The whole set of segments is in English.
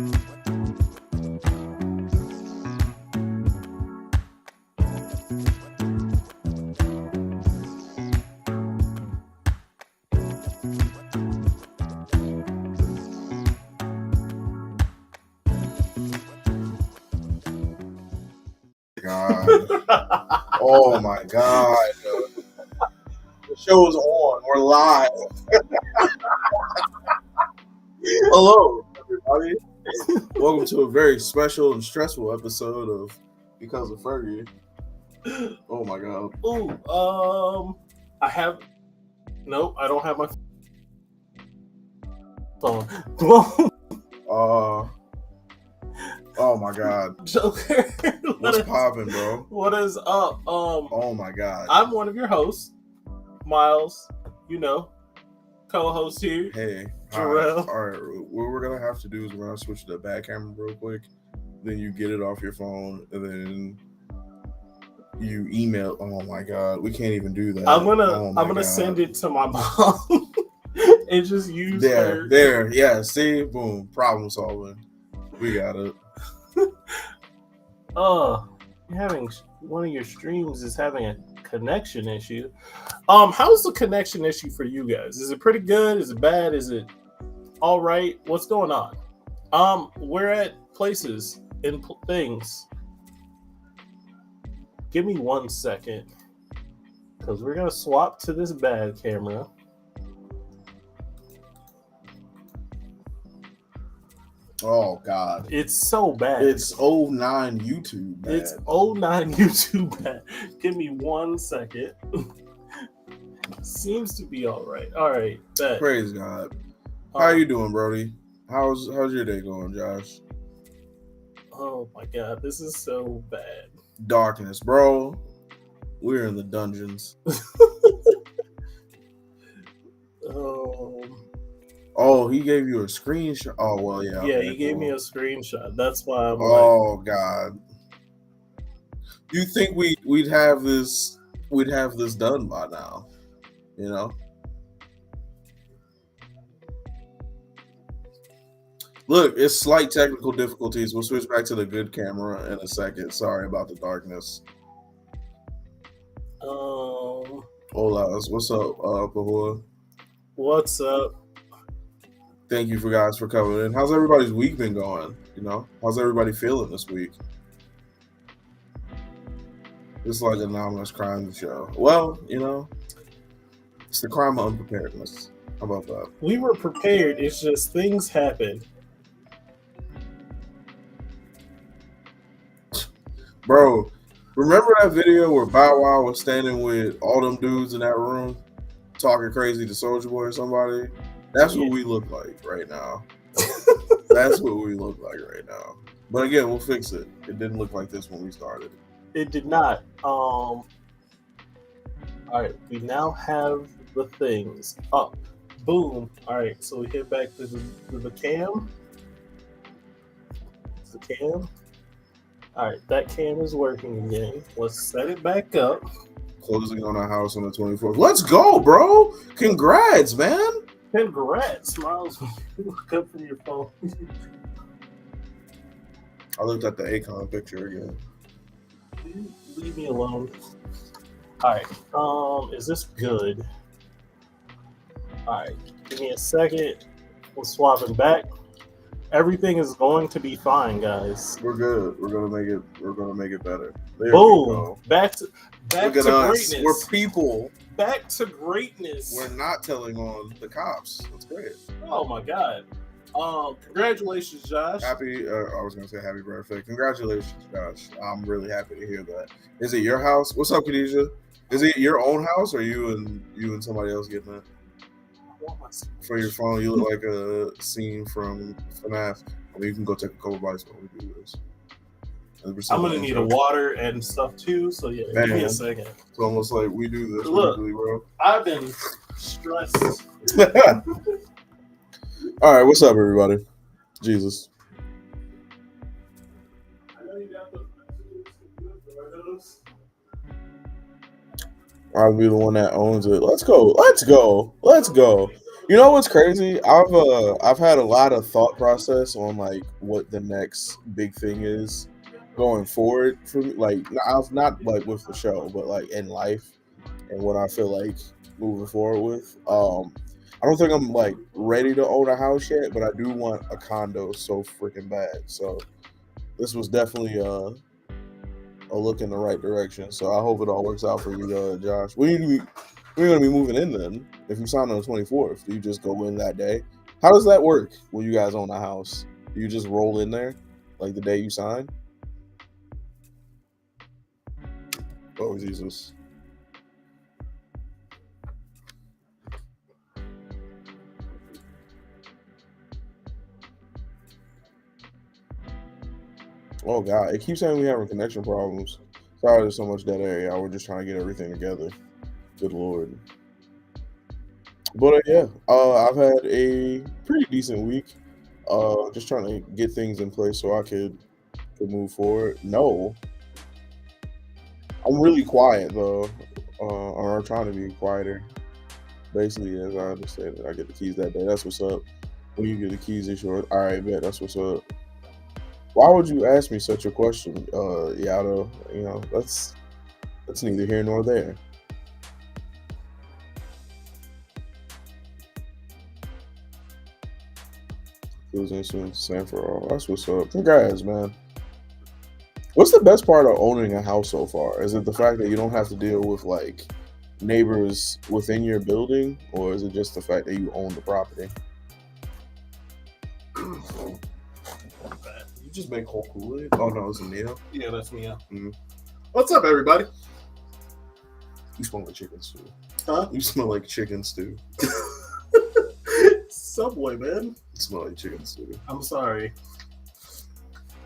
God. Oh my God. The show's on. We're live. Hello, everybody. Welcome to a very special and stressful episode of Because of Fergie. Oh my God. Ooh, I don't have my phone. Oh my God. Joker. What's poppin', bro? What is up? Oh my God. I'm one of your hosts, Miles, co-host here. Hey. Jarrell. All right. What we're going to have to do is we're going to switch to the back camera real quick. Then you get it off your phone and then you email. Oh my God. We can't even do that. I'm gonna send it to my mom and just use her. There. Yeah. See? Boom. Problem solving. We got it. You're having one of your streams is having a connection issue. How's the connection issue for you guys? Is it pretty good? Is it bad? Is it all right? What's going on? We're at places and things. Give me 1 second, because we're gonna swap to this bad camera. Oh God. It's so bad. It's 09 YouTube bad. It's 09 YouTube bad. Give me 1 second. Seems to be all right. All right. Bet. Praise God. How you doing, Brody? How's your day going, Josh? Oh my God, this is so bad. Darkness, bro. We're in the dungeons. Oh, he gave you a screenshot. Oh, well, yeah. Yeah, he gave me a screenshot. That's why I'm God. Do you think we'd have this done by now? You know? Look, it's slight technical difficulties. We'll switch back to the good camera in a second. Sorry about the darkness. Hola, what's up, Pahua? What's up? Thank you guys for coming in. How's everybody's week been going? How's everybody feeling this week? It's like an anonymous crime show. Well, it's the crime of unpreparedness. How about that? We were prepared. It's just things happen. Bro, remember that video where Bow Wow was standing with all them dudes in that room talking crazy to Soulja Boy or somebody? That's what we look like right now. That's what we look like right now. But again, we'll fix it. It didn't look like this when we started. It did not. All right, we now have the things up. Boom. All right, so we hit back to the cam. It's the cam. All right, that cam is working again. Let's set it back up. Closing on our house on the 24th. Let's go, bro. Congrats, man. Congrats, Miles. Look up from your phone. I looked at the Akon picture again. Leave me alone. All right. Is this good? All right. Give me a second. We'll swap it back. Everything is going to be fine, guys. We're good. We're gonna make it better. There Boom. Back to greatness. We're people. Back to greatness. We're not telling on the cops. That's great. Oh my God. Congratulations, Josh. I was gonna say happy birthday. Congratulations, Josh. I'm really happy to hear that. Is it your house? What's up, Khadijah? Is it your own house, or are you and somebody else getting it? For your phone, you look like a scene from FNAF. You can go take a couple bites while we do this. I'm gonna need a water and stuff too, so yeah, give me a second. It's almost like we do this weekly, bro. I've been stressed. All right, what's up, everybody? Jesus. I know you got those messages. Are those? I'll be the one that owns it. Let's go. You know what's crazy? I've had a lot of thought process on like what the next big thing is going forward for me. Like not like with the show, but like in life and what I feel like moving forward with. I don't think I'm like ready to own a house yet, but I do want a condo so freaking bad. So this was definitely a look in the right direction. So I hope it all works out for you, Josh. When you gonna be moving in then? If you sign on the 24th, do you just go in that day? How does that work when you guys own a house? Do you just roll in there like the day you sign? Oh Jesus. Oh God, it keeps saying we having connection problems. Sorry, there's so much dead area. We're just trying to get everything together. Good Lord. But yeah, I've had a pretty decent week. Just trying to get things in place so I could move forward. No, I'm really quiet though, or I'm trying to be quieter. Basically, as I understand it, I get the keys that day. That's what's up. When you get the keys, it's yours. All right, bet. That's what's up. Why would you ask me such a question, Yato? You know, that's neither here nor there. Feels instant, same for all. That's what's up. Congrats, man. What's the best part of owning a house so far? Is it the fact that you don't have to deal with like neighbors within your building, or is it just the fact that you own the property? You just make whole Kool-Aid? Oh no, it's Mia. Yeah, that's me. Mm. What's up, everybody? You smell like chicken stew. Huh? You smell like chicken stew. Subway, man. You smell like chicken stew. I'm sorry.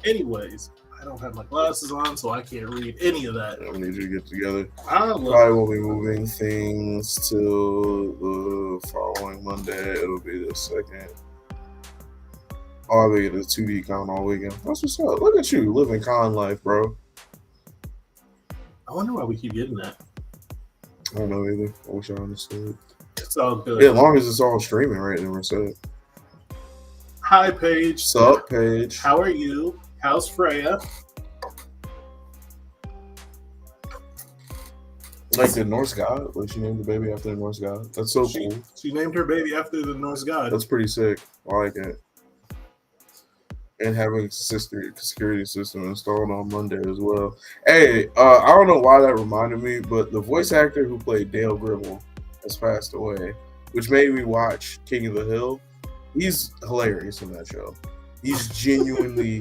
Anyways, I don't have my glasses on, so I can't read any of that. I need you to get together. I Probably won't be moving things till the following Monday. It'll be the 2nd. I'll be at a 2D con all weekend. That's what's up. Look at you living con life, bro. I wonder why we keep getting that. I don't know either. I wish I understood. It's all good. Yeah, as long as it's all streaming right now, so. Hi, Paige. Sup, Paige? How are you? How's Freya? Like the Norse god? Like she named the baby after the Norse god? That's so cool. She named her baby after the Norse god. That's pretty sick. I like it. And having a security system installed on Monday as well. Hey, I don't know why that reminded me, but the voice actor who played Dale Gribble has passed away, which made me watch King of the Hill. He's hilarious in that show. He's genuinely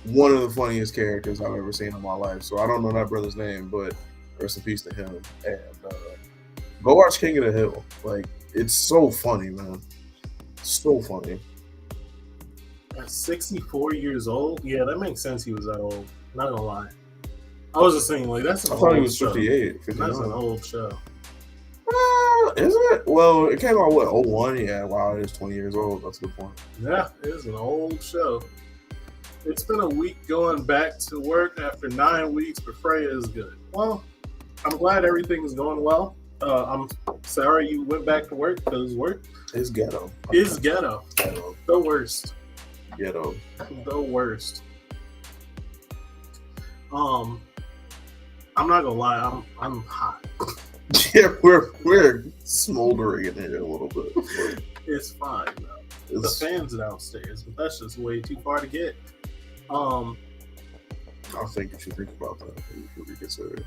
one of the funniest characters I've ever seen in my life. So I don't know that brother's name, but rest in peace to him. And go watch King of the Hill. Like, it's so funny, man. So funny. At 64 years old? Yeah, that makes sense he was that old. Not gonna lie. I was just saying, like, that's an I old thought he was show. 58. 59. That's an old show. Is it? Well, it came out, what, 01? Yeah, wow, it is 20 years old. That's a good point. Yeah, it is an old show. It's been a week going back to work after 9 weeks, but Freya is good. Well, I'm glad everything is going well. I'm sorry you went back to work because work It's ghetto. is ghetto. Ghetto. The worst. Ghetto. The worst. I'm not gonna lie, I'm hot. Yeah, we're smoldering in here a little bit. It's fine though. The fans downstairs, but that's just way too far to get. I think you should think about that. You should reconsider.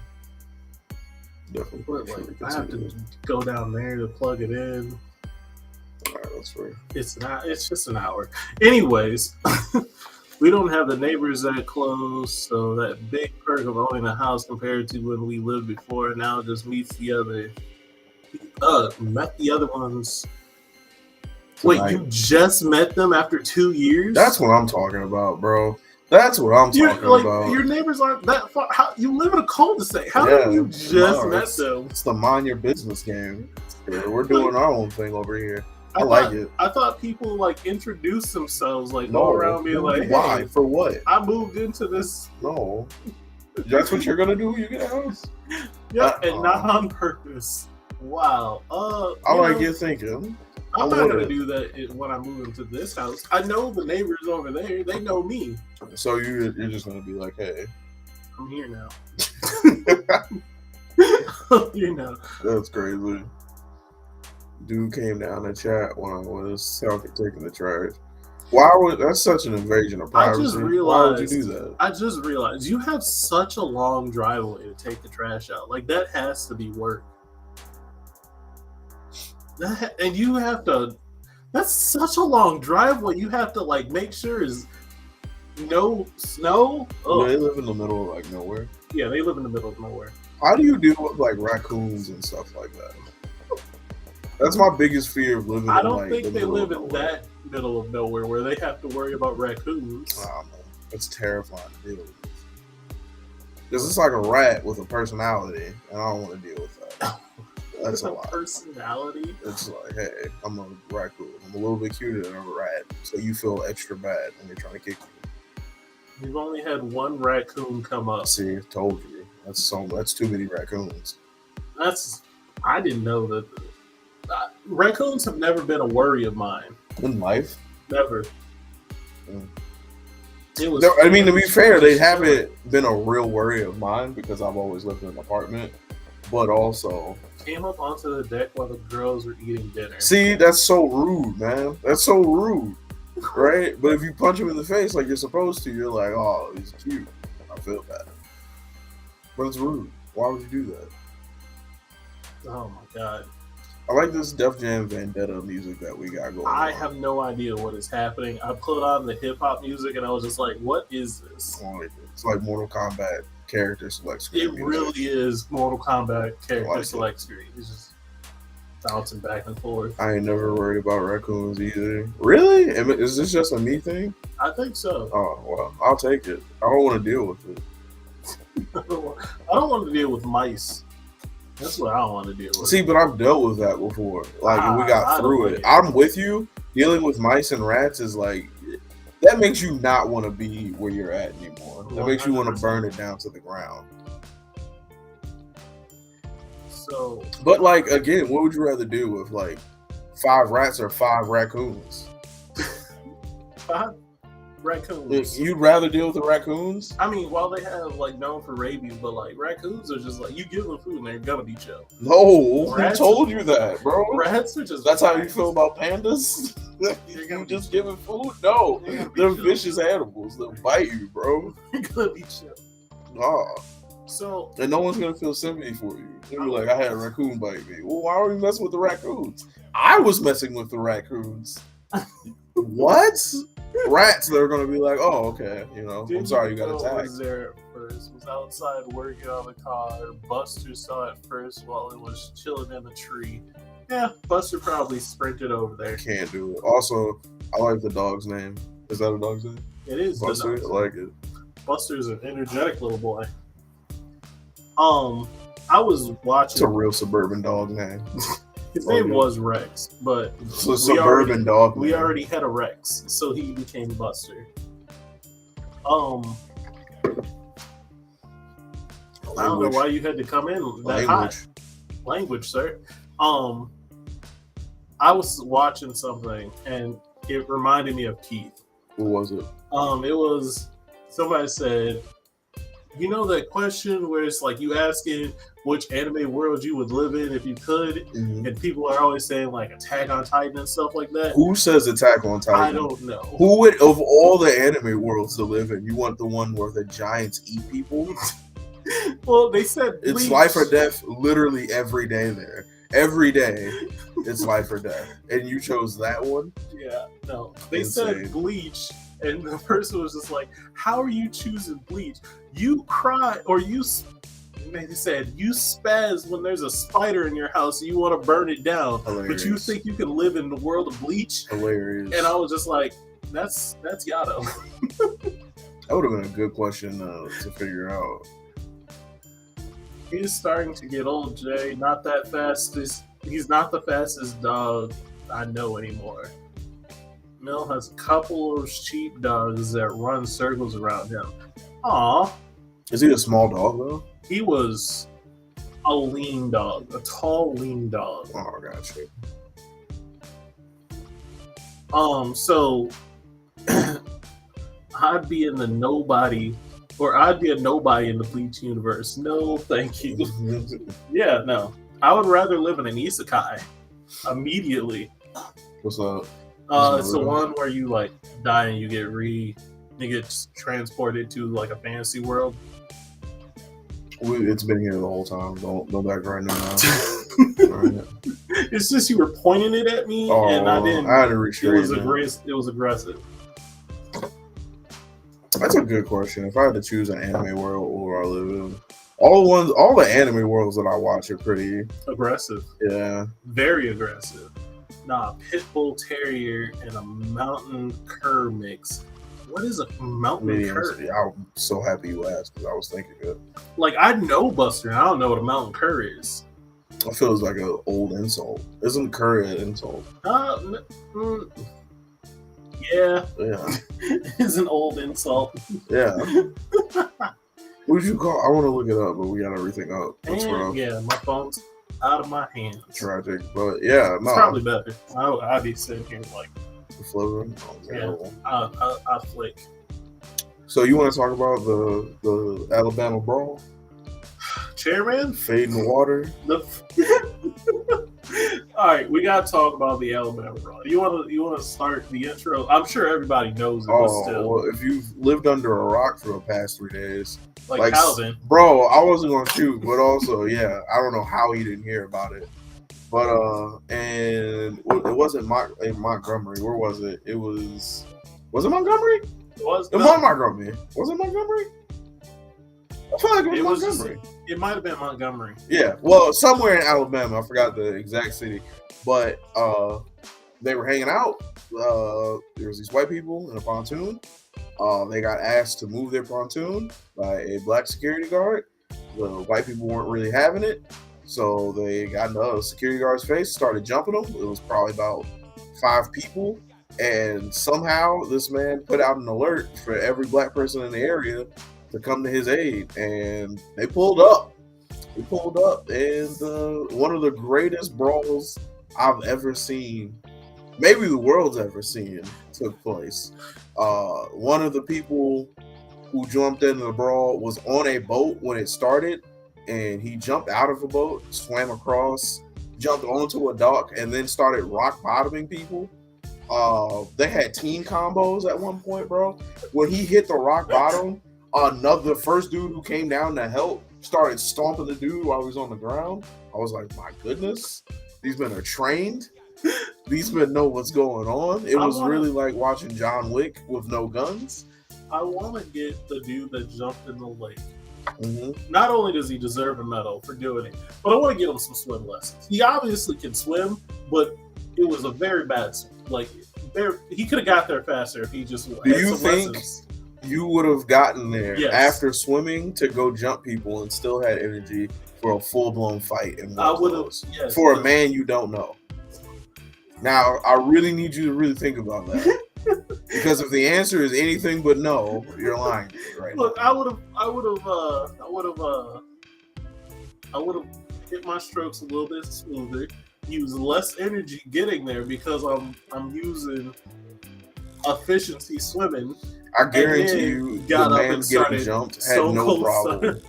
Definitely. But like, I have to go down there to plug it in. Alright, that's fair. It's just an hour. Anyways, we don't have the neighbors that close, so that big perk of owning a house compared to when we lived before now just meets the other. Met the other ones. Wait, you just met them after 2 years? That's what I'm talking about, bro. That's what I'm talking about. Your neighbors aren't that far. How, you live in a cul-de-sac. How have you just met them? It's the mind your business game. Yeah, we're doing our own thing over here. I like it. I thought people like introduce themselves, like go around being like, hey, why? For what? I moved into this. No. That's what you're gonna do when you get a house? Yeah, and not on purpose. Wow. I like your thinking. I'm not gonna do that when I move into this house. I know the neighbors over there. They know me. So you're just gonna be like, hey, I'm here now. You know. That's crazy. Dude came down the chat when I was taking the trash. That's such an invasion of privacy? I just realized, why would you do that? I just realized you have such a long driveway to take the trash out. Like, that has to be work. And you have to. That's such a long driveway. You have to like make sure is no snow. Do they live in the middle of like nowhere? Yeah, they live in the middle of nowhere. How do you deal with like raccoons and stuff like that? That's my biggest fear of living. I don't think they live in that middle of nowhere where they have to worry about raccoons. Oh, man. It's terrifying to deal with. Because it's like a rat with a personality, and I don't want to deal with that. That's a lot. Personality. It's like, hey, I'm a raccoon. I'm a little bit cuter than a rat, so you feel extra bad when they're trying to kick you. We've only had one raccoon come up. See, told you. That's too many raccoons. I didn't know that. Raccoons have never been a worry of mine. In life? Never. Mm. I mean, to be fair, they haven't been a real worry of mine because I've always lived in an apartment. But also, came up onto the deck while the girls were eating dinner. See, that's so rude, man. That's so rude, right? But if you punch him in the face like you're supposed to, you're like, oh, he's cute. I feel bad. But it's rude. Why would you do that? Oh my god. I like this Def Jam Vendetta music that we got going on. I have no idea what is happening. I put on the hip hop music and I was just like, what is this? It's like Mortal Kombat character select screen. It music. Really is Mortal Kombat character select screen. It's just bouncing back and forth. I ain't never worried about raccoons either. Really? Is this just a me thing? I think so. Oh, well, I'll take it. I don't want to deal with it. I don't want to deal with mice. That's what I don't want to deal with. See, but I've dealt with that before. Like, we got through it. I'm with you. Dealing with mice and rats is like, that makes you not want to be where you're at anymore. That makes you want to burn it down to the ground. So, but like, again, what would you rather do with like 5 rats or 5 raccoons? 5 raccoons. You'd rather deal with the raccoons? I mean, while they have like known for rabies, but like raccoons are just like, you give them food and they're gonna be chill. No, who told you that, bro? Rats are just. That's how you feel about pandas? You just giving food? No, they're vicious animals. They'll bite you, bro. You're gonna be chill. Nah. So, and no one's gonna feel sympathy for you. They'll be like, I had a raccoon bite me. Well, why are we messing with the raccoons? I was messing with the raccoons. What? Rats, they're gonna be like, oh, okay, I'm sorry you got attacked. Was there first? Was outside working on the car. Buster saw it first while it was chilling in the tree. Yeah, Buster probably sprinted over there. Can't do it. Also, I like the dog's name. Is that a dog's name? It is Buster. I like it. Buster's an energetic little boy. I was watching. It's a real suburban dog name. His name was Rex, but it's a suburban dog. We already had a Rex, so he became Buster. I don't know why you had to come in that hot. Language, sir. I was watching something and it reminded me of Keith. What was it? It was somebody said, you know that question where it's like you asking which anime world you would live in if you could, and people are always saying like Attack on Titan and stuff like that. Who says Attack on Titan? I don't know. Who would, of all the anime worlds to live in, you want the one where the giants eat people? Well, they said Bleach. It's life or death literally every day there. Every day, it's life or death. And you chose that one? Yeah, no. They said Bleach, and the person was just like, how are you choosing Bleach? You cry, or they said, you spaz when there's a spider in your house and you want to burn it down. Hilarious. But you think you can live in the world of Bleach? Hilarious. And I was just like, that's Yato. That would have been a good question to figure out. He's starting to get old, Jay. Not that fast. He's not the fastest dog I know anymore. Mill has a couple of sheepdogs that run circles around him. Aw. Is he a small dog, though? He was a lean dog. A tall, lean dog. Oh, gotcha. So I'd be in the nobody, or I'd be a nobody in the Bleach universe. No, thank you. Yeah, no. I would rather live in an isekai immediately. What's up? It's the one where you like die and you get transported to like a fantasy world. It's been here the whole time. Don't back right now. Right. It's just you were pointing it at me and I didn't. I had to restrain. It was aggressive. That's a good question. If I had to choose an anime world where I live in, all the anime worlds that I watch are pretty aggressive. Yeah, very aggressive. Nah, pit bull terrier and a mountain cur mix. What is a mountain cur? I'm so happy you asked because I was thinking it. Like I know Buster, and I don't know what a mountain cur is. I feel it's like an old insult. Isn't cur an insult? Yeah. Yeah. It's an old insult. Yeah. What did you call? I want to look it up, but we got everything up. That's rough. Yeah, my phone's out of my hands. Tragic, but yeah, it's probably better. I'd be sitting here like flipping. Yeah, I flick. So you want to talk about the Alabama brawl? Chairman? Fade in the water. All right, we gotta talk about the Alabama brawl. You want to start the intro? I'm sure everybody knows it. But still. Well, if you've lived under a rock for the past 3 days, like Calvin, bro, I wasn't gonna shoot, but also, yeah, I don't know how he didn't hear about it. But and it wasn't in Montgomery. Where was it? Was it Montgomery? It was Montgomery. Was it Montgomery? I feel like it was Montgomery. It might have been Montgomery. Yeah, well, somewhere in Alabama. I forgot the exact city, but they were hanging out. There was these white people in a pontoon. They got asked to move their pontoon by a black security guard. The white people weren't really having it, so they got in the security guard's face, started jumping them. It was probably about 5 people, and somehow this man put out an alert for every black person in the area to come to his aid, and they pulled up. And one of the greatest brawls I've ever seen, maybe the world's ever seen, took place. One of the people who jumped in the brawl was on a boat when it started, and he jumped out of a boat, swam across, jumped onto a dock, and then started rock bottoming people. They had team combos at one point, bro. When he hit the rock bottom, the first dude who came down to help started stomping the dude while he was on the ground. I was like, my goodness, these men are trained. These men know what's going on. It was really like watching John Wick with no guns. I want to get the dude that jumped in the lake. Mm-hmm. Not only does he deserve a medal for doing it, but I want to get him some swim lessons. He obviously can swim, but it was a very bad swim. Like, he could have got there faster if he just had some lessons. You would have gotten there after swimming to go jump people and still had energy for a full-blown fight? I would have, for a man you don't know. Now, I really need you to really think about that. Because if the answer is anything but no, you're lying to me right Look, now. I would have hit my strokes a little bit smoother, use less energy getting there because I'm using efficiency swimming. I guarantee you, the man getting jumped had no problem.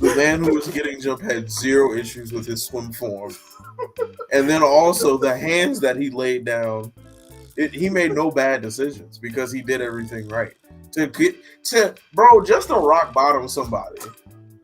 The man who was getting jumped had 0 issues with his swim form. And then also the hands that he laid down, he made no bad decisions because he did everything right. Bro, just to rock bottom somebody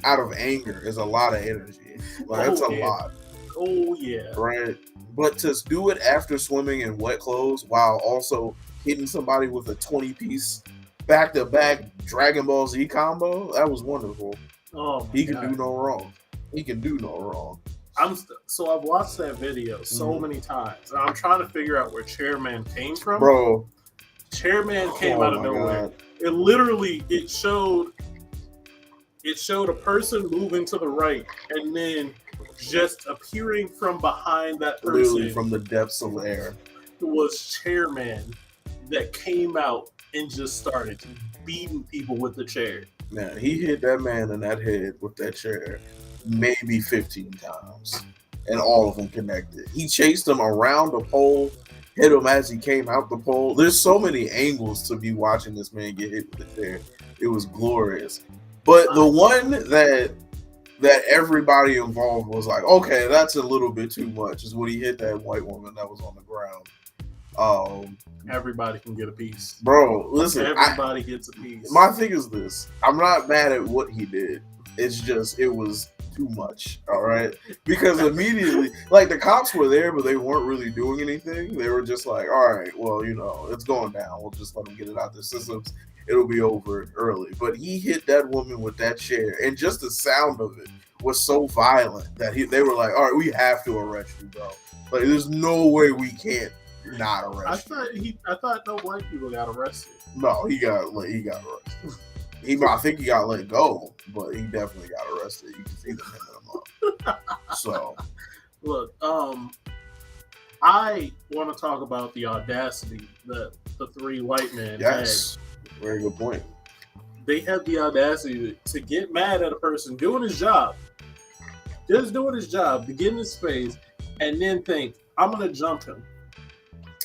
out of anger is a lot of energy. Like, that's a lot. Oh, yeah. Right? But to do it after swimming in wet clothes while also hitting somebody with a 20-piece back-to-back Dragon Ball Z combo, that was wonderful. Oh, he can do no wrong. He can do no wrong. So I've watched that video so many times, and I'm trying to figure out where Chairman came from. Bro, Chairman came out of nowhere. God. It literally showed a person moving to the right, and then just appearing from behind that person, literally from the depths of air, was Chairman that came out and just started beating people with the chair. Man, he hit that man in that head with that chair maybe 15 times, and all of them connected. He chased him around the pole, hit him as he came out the pole. There's so many angles to be watching this man get hit with the chair. It was glorious. But the one that everybody involved was like, okay, that's a little bit too much, is when he hit that white woman that was on the ground. Everybody can get a piece. Bro, listen. Everybody gets a piece. My thing is this. I'm not mad at what he did. It's just, it was too much, all right? Because immediately, like, the cops were there, but they weren't really doing anything. They were just like, all right, well, you know, it's going down. We'll just let them get it out their systems. It'll be over early. But he hit that woman with that chair, and just the sound of it was so violent that they were like, all right, we have to arrest you, bro. Like, there's no way we can't not arrest you. I thought no white people got arrested. No, he got arrested. I think he got let go, but he definitely got arrested. You can see them him up. So, look, I want to talk about the audacity that the three white men had. Very good point. They had the audacity to get mad at a person doing his job, just doing his job, to get in his face, and then think, I'm going to jump him.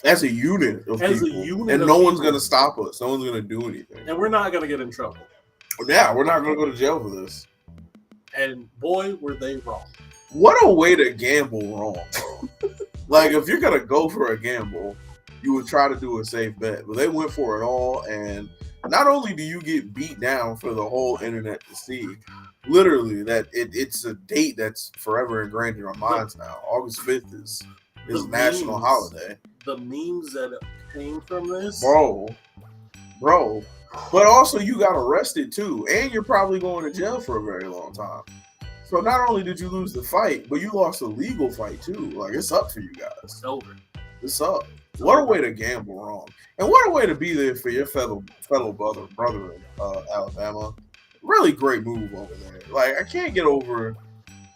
As a unit of people. And no one's going to stop us. No one's going to do anything. And we're not going to get in trouble. Yeah, we're not going to go to jail for this. And boy, were they wrong. What a way to gamble wrong. Like, if you're going to go for a gamble, you would try to do a safe bet. But they went for it all, and not only do you get beat down for the whole internet to see, literally, that it's a date that's forever ingrained in our minds now. August 5th is a national holiday. The memes that came from this. Bro. But also, you got arrested, too. And you're probably going to jail for a very long time. So not only did you lose the fight, but you lost a legal fight, too. Like, it's up for you guys. It's over. It's up. What a way to gamble wrong. And what a way to be there for your fellow brother in Alabama. Really great move over there. Like, I can't get over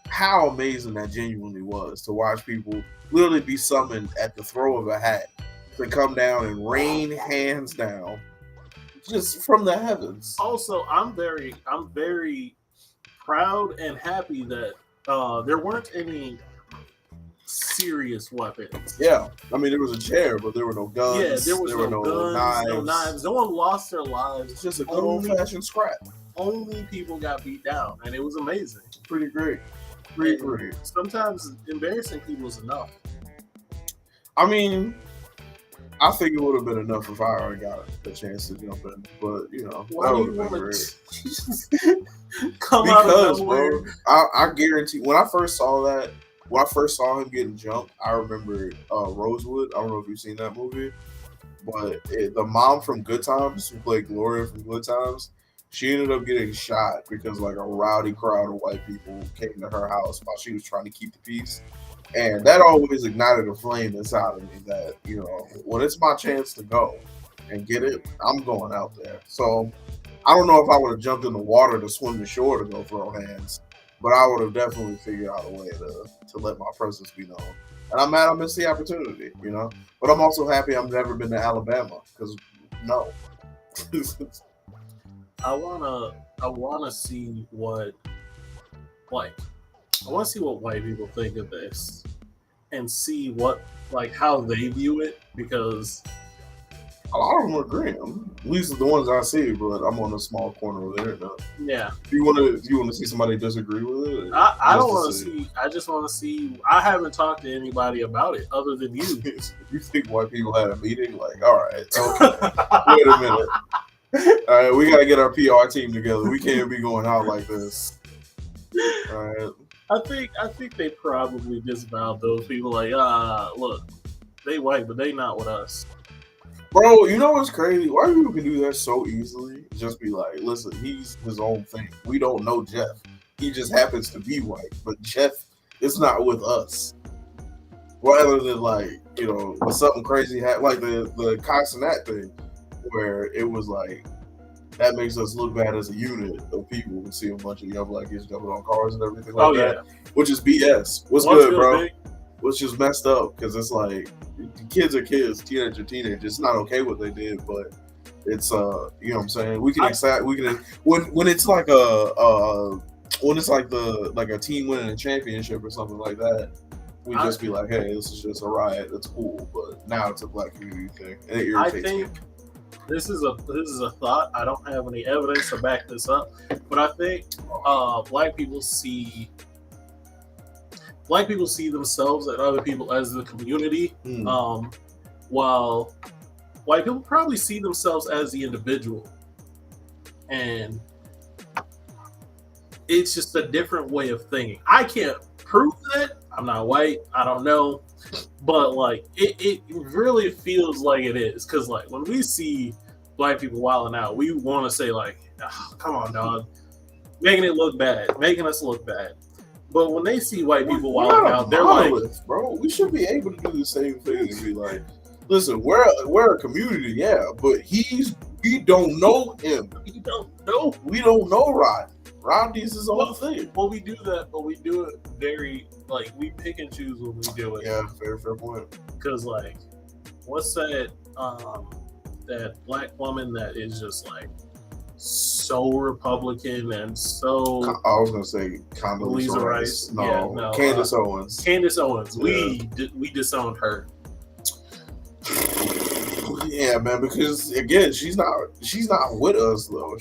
how amazing that genuinely was to watch people literally be summoned at the throw of a hat to come down and rain hands down just from the heavens. Also, I'm very proud and happy that there weren't any serious weapons. Yeah, I mean, there was a chair, but there were no guns. Yeah, there were no guns, no knives. No one lost their lives. It's just a good old-fashioned scrap. Only people got beat down, and it was amazing. Pretty great. Pretty great. Sometimes embarrassing people is enough. I mean, I think it would have been enough if I already got a chance to jump in, but you know, that would have been great. Because, bro, I guarantee when I first saw him getting jumped, I remember Rosewood. I don't know if you've seen that movie, but the mom from Good Times, who played Gloria from Good Times, she ended up getting shot because like a rowdy crowd of white people came to her house while she was trying to keep the peace. And that always ignited a flame inside of me that, you know, when it's my chance to go and get it, I'm going out there. So I don't know if I would have jumped in the water to swim to shore to go throw hands, but I would have definitely figured out a way to let my presence be known. And I'm mad I missed the opportunity, you know? But I'm also happy I've never been to Alabama, because no. I wanna see what white people think of this and see how they view it, because a lot of them agree. At least the ones I see, but I'm on a small corner of the internet. Yeah. Do you want to see somebody disagree with it? I don't want to see. I just want to see. I haven't talked to anybody about it other than you. You think white people had a meeting? Like, all right, okay. Wait a minute. All right, we got to get our PR team together. We can't be going out like this. All right. I think they probably disavowed those people. Like, look, they white, but they not with us. Bro, you know what's crazy? White people can do that so easily. Just be like, listen, he's his own thing. We don't know Jeff. He just happens to be white, but Jeff is not with us. Rather than like, you know, when something crazy happened, like the Castanet thing, where it was like, that makes us look bad as a unit of people. We see a bunch of young black kids jumping on cars and everything like that, which is BS. What's good, bro? Big? Which is messed up, because it's like, kids are kids, teenagers are teenagers. It's not okay what they did, but it's you know what I'm saying. We can when it's like a team winning a championship or something like that. we just be like, hey, this is just a riot. It's cool, but now it's a black community thing, and it I irritates me. think this is a thought. I don't have any evidence to back this up, but I think black people see themselves and other people as the community, while white people probably see themselves as the individual, and it's just a different way of thinking. I can't prove that. I'm not white. I don't know. But like it really feels like it is. Because like when we see black people wilding out, we want to say like, oh, come on, dog. Making us look bad. But when they see white people wilding out, they're like, bro, we should be able to do the same thing and be like, listen, we're a community, yeah, but we don't know him. We don't know Rod. Rodney's his own thing. Well, we do that, but we do it very, like, we pick and choose when we do it. Yeah, fair point. Because, like, what's that black woman that is just, like, so Republican and so... I was going to say Condoleezza Rice. No, Candace Owens. Candace Owens. Yeah. We disowned her. Yeah, man, because, again, she's not with us, though.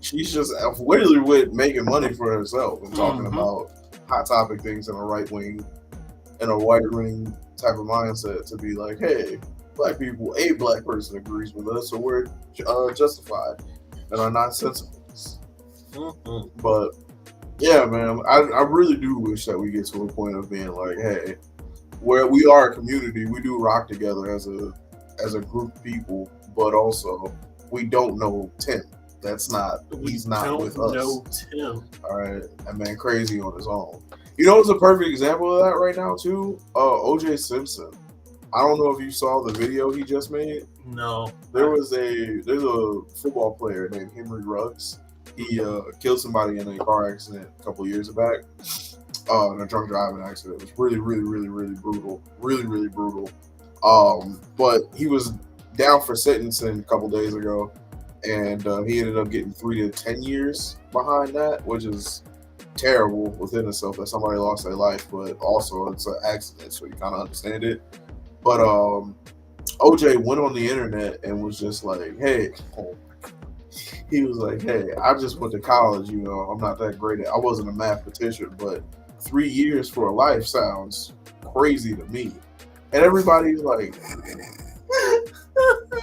She's just literally with making money for herself and talking about hot topic things in a right wing type of mindset to be like, hey, a black person agrees with us, so we're justified and are not sensibles. But yeah, man, I really do wish that we get to a point of being like, hey, where we are a community, we do rock together as a group of people, but also we don't know Tim. He's not with us. No, Tim. All right, that man crazy on his own. You know, it's a perfect example of that right now too. O.J. Simpson. I don't know if you saw the video he just made. No. There's a football player named Henry Ruggs. He killed somebody in a car accident a couple years back. In a drunk driving accident. It was really, really, really, really brutal. Really, really brutal. But he was down for sentencing a couple days ago. And he ended up getting 3 to 10 years behind that, which is terrible within itself that somebody lost their life, but also it's an accident, so you kind of understand it. But OJ went on the internet and was just like, hey, he was like, hey, I just went to college, you know, I'm not that great I wasn't a mathematician, but 3 years for a life sounds crazy to me. And everybody's like,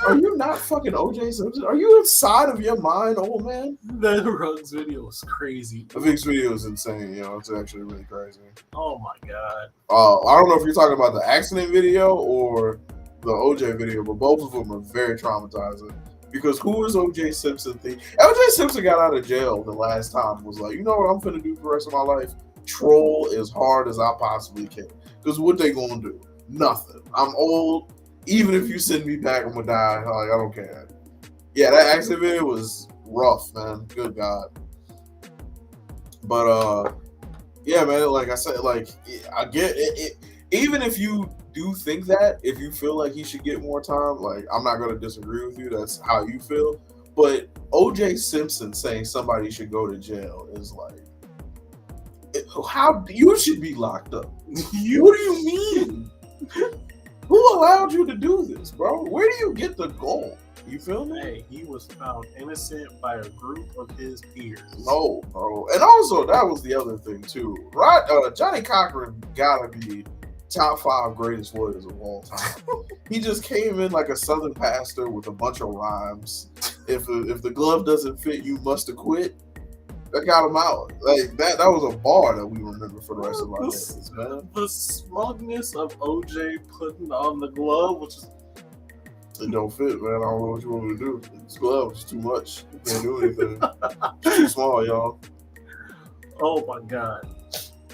are you not fucking OJ Simpson? Are you inside of your mind, old man? That Ruggs video was crazy. The Vic's video is insane, you know, it's actually really crazy. Oh my god. I don't know if you're talking about the accident video or the OJ video, but both of them are very traumatizing. Because who is OJ Simpson? OJ Simpson got out of jail the last time, was like, you know what I'm finna do for the rest of my life? Troll as hard as I possibly can. Because what they gonna do? Nothing. I'm old. Even if you send me back, I'm gonna die. Like, I don't care. Yeah, that accident video was rough, man. Good God. But yeah, man. Like I said, like I get it. Even if you do think that, if you feel like he should get more time, like I'm not gonna disagree with you. That's how you feel. But O.J. Simpson saying somebody should go to jail is like, how you should be locked up. What do you mean? Who allowed you to do this, bro? Where do you get the goal? You feel me? Hey, he was found innocent by a group of his peers. No, bro. And also, that was the other thing, too. Johnny Cochran gotta be top 5 greatest lawyers of all time. He just came in like a Southern pastor with a bunch of rhymes. If the glove doesn't fit, you must acquit. That got him out. Like that was a bar that we remember for the rest of our days, man. The smugness of OJ putting on the glove, which is it don't fit, man. I don't know what you want me to do. This glove is too much. You can't do anything. It's too small, y'all. Oh my god.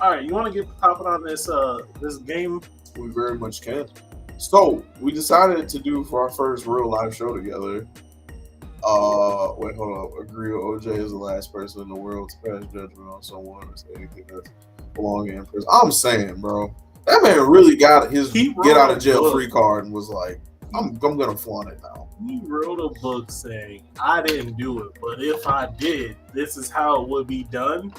Alright, you wanna get popping on this game? We very much can. So we decided to do for our first real live show together. Wait, hold on. Agree with OJ is the last person in the world to pass judgment on someone or say anything that's belonging in prison. I'm saying, bro, that man really got his get out of jail free card and was like, I'm gonna flaunt it now. He wrote a book saying, I didn't do it, but if I did, this is how it would be done.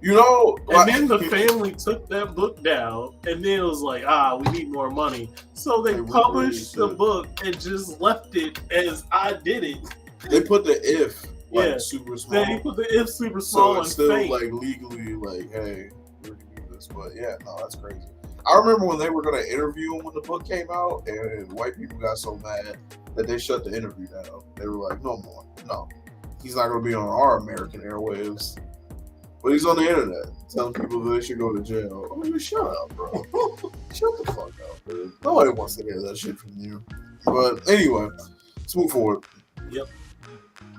You know, and then the family took that book down, and then it was like, we need more money. So they published the book and just left it as I did it. They put the if super small. They put the if super small, so it's still fake. like legally like, hey, we can do this. But yeah, no, that's crazy. I remember when they were gonna interview him when the book came out, and white people got so mad that they shut the interview down. They were like, no more, no, he's not gonna be on our American airwaves. But he's on the internet telling people that they should go to jail. I mean, shut up, bro. Shut the fuck up, dude. Nobody wants to hear that shit from you. But anyway, let's move forward. Yep.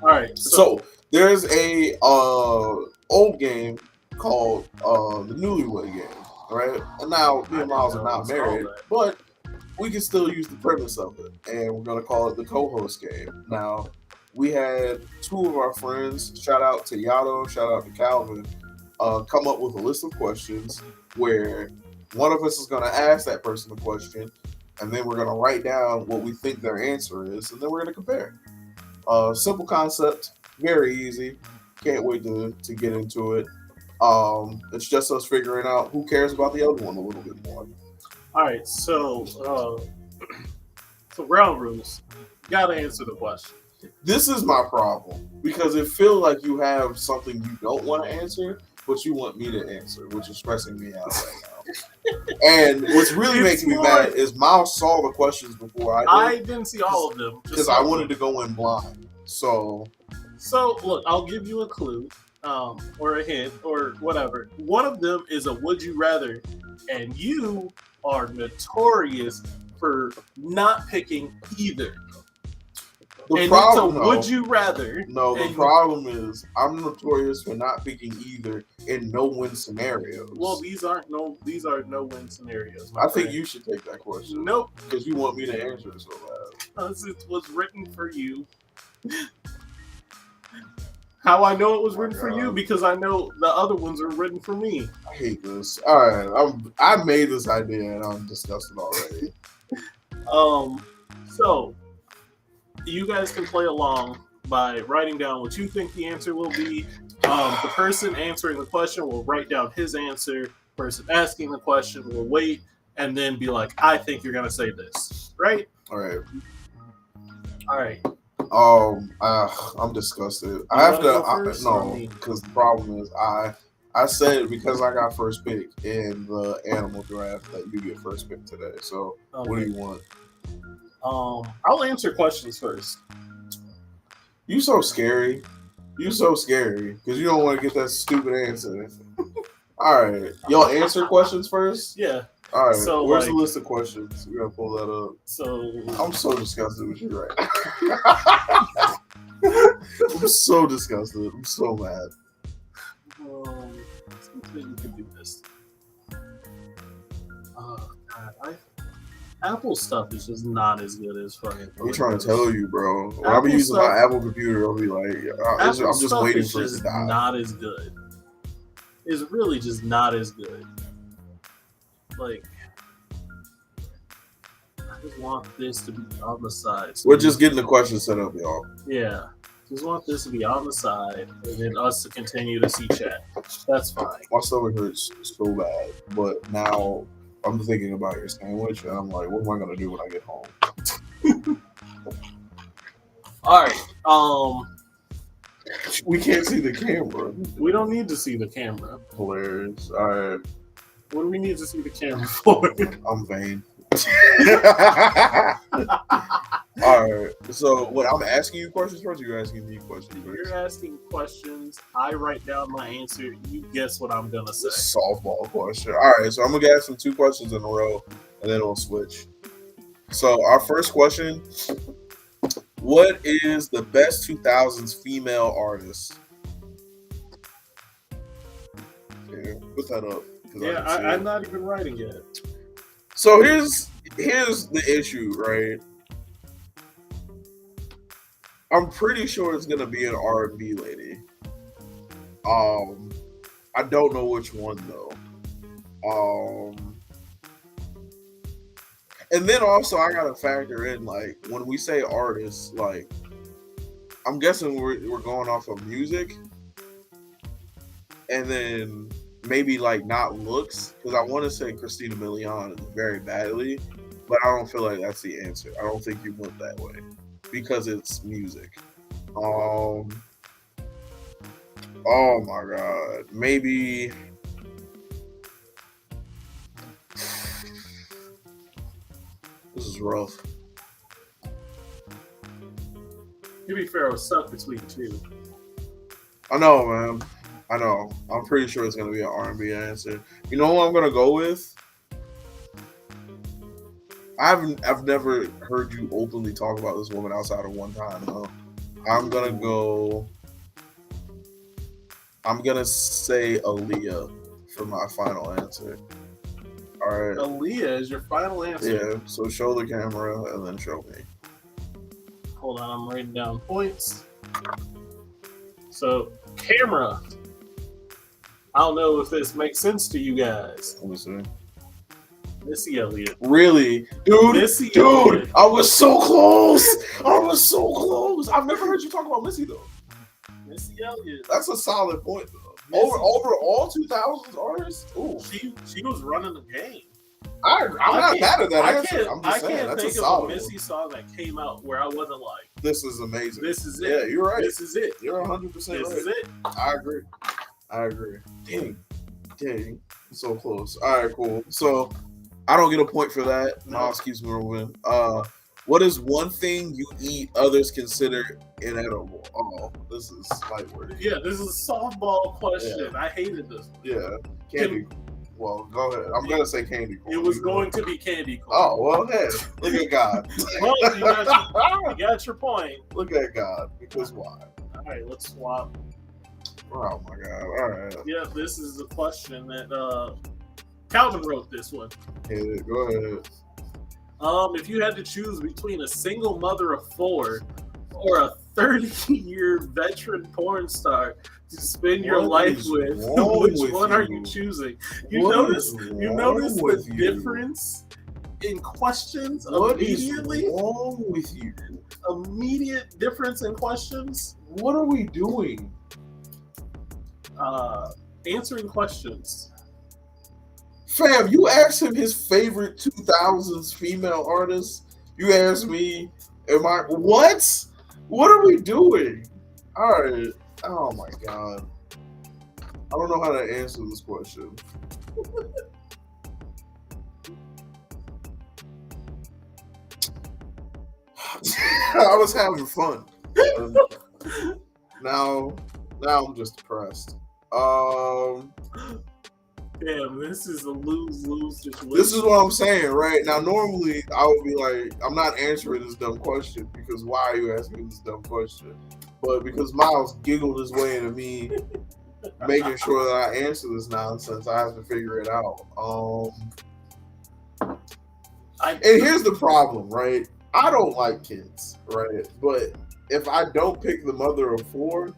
All right. So there's a old game called the Newlywed Game, right? And now me and Miles are not married, but we can still use the premise of it, and we're gonna call it the Cohost Game. Now, we had two of our friends, shout out to Yato, shout out to Calvin, come up with a list of questions where one of us is going to ask that person a question, and then we're going to write down what we think their answer is, and then we're going to compare. Simple concept, very easy. Can't wait to get into it. It's just us figuring out who cares about the other one a little bit more. All right, so ground rules. You got to answer the question. This is my problem because it feels like you have something you don't want to answer, but you want me to answer, which is stressing me out right now. And what's really making me mad is Miles saw the questions before I did. I didn't see all of them because I wanted to go in blind. So look, I'll give you a clue, or a hint, or whatever. One of them is a would you rather, and you are notorious for not picking either. The problem, would you rather? No, the problem is I'm notorious for not picking either in no-win scenarios. Well, these are no-win scenarios. I think you should take that question. Nope, because you want me to answer it so bad. Because it was written for you. How I know it was written for you? Because I know the other ones are written for me. I hate this. All right, I made this idea and I'm disgusted already. So you guys can play along by writing down what you think the answer will be. The person answering the question will write down his answer. The person asking the question will wait and then be like, I think you're going to say this. Right? All right. All right. I'm disgusted. I have to, no, because the problem is I said because I got first pick in the animal draft that you get first pick today. So What do you want? I'll answer questions first. You so scary. You so scary because you don't want to get that stupid answer. All right, y'all answer questions first. Yeah. All right. So where's the list of questions? We gotta pull that up. So I'm so disgusted with you right now. I'm so disgusted. I'm so mad. You can do this. Oh God, Apple stuff is just not as good as fucking. I'm trying to tell you, bro. When I be using my Apple computer, I'll be like, I'm just waiting for it to die. Not as good. It's really just not as good. Like, I just want this to be on the side. So we're just getting the questions set up, y'all. Yeah. Just want this to be on the side and then us to continue to see chat. That's fine. My stomach hurts so bad, but now I'm thinking about your sandwich and I'm like, what am I going to do when I get home? All right. We can't see the camera. We don't need to see the camera. Hilarious. All right. What do we need to see the camera for? I'm vain. All right. So, what I'm asking you questions first, or you're asking me questions first? You're asking questions. I write down my answer. You guess what I'm gonna say. Softball question. All right. So I'm gonna ask them 2 questions in a row, and then we'll switch. So our first question: what is the best 2000s female artist? Yeah, put that up. Yeah, I'm not even writing yet. So here's the issue, right? I'm pretty sure it's gonna be an R&B lady. I don't know which one though. And then also I gotta factor in, like, when we say artists, like, I'm guessing we're going off of music. and then maybe like not looks, because I want to say Christina Milian very badly, but I don't feel like that's the answer. I don't think you went that way because it's music. Oh my god, maybe. This is rough. To be fair, I was stuck between two. I know, man. I know. I'm pretty sure it's gonna be an R&B answer. You know what I'm gonna go with? I've never heard you openly talk about this woman outside of one time, though. I'm gonna say Aaliyah for my final answer. All right. Aaliyah is your final answer. Yeah. So show the camera and then show me. Hold on, I'm writing down points. So, camera. I don't know if this makes sense to you guys. Let me see. Missy Elliott. Really? Dude, Missy Elliott. I was so close. I've never heard you talk about Missy, though. Missy Elliott. That's a solid point, though. Over all 2000s artists? Ooh. She was running the game. I'm not mad at that answer. I'm just I saying, can't that's think a solid of a Missy song that came out where I wasn't like, this is amazing. this is it. Yeah, you're right. This is it. You're 100% This right. is it. I agree. Dang. So close. All right, cool. So I don't get a point for that. Miles keeps moving. What is one thing you eat others consider inedible? Oh, this is light word. Yeah, this is a softball question. Yeah. I hated this. Yeah, candy. Well, go ahead. I'm gonna say candy corn. It was going to be candy corn. Oh well, hey, look at God. Well, you got your point. Look at God. Because why? All right, let's swap. Oh my God! All right. Yeah, this is a question that Calvin wrote this one. Yeah, go ahead. If you had to choose between a single mother of four or a 30-year veteran porn star to spend your life with, which one are you choosing? You notice the difference in questions immediately? What is wrong with you? Immediate difference in questions? What are we doing? Answering questions. Fam, you asked him his favorite 2000s female artist. You asked me, what? What are we doing? All right. Oh my God. I don't know how to answer this question. I was having fun. Now I'm just depressed. Damn, this is a lose-lose situation. This is what I'm saying, right? Now, normally, I would be like, I'm not answering this dumb question because why are you asking me this dumb question? But because Miles giggled his way into me making sure that I answer this nonsense, I have to figure it out. And here's the problem, right? I don't like kids, right? But if I don't pick the mother of four,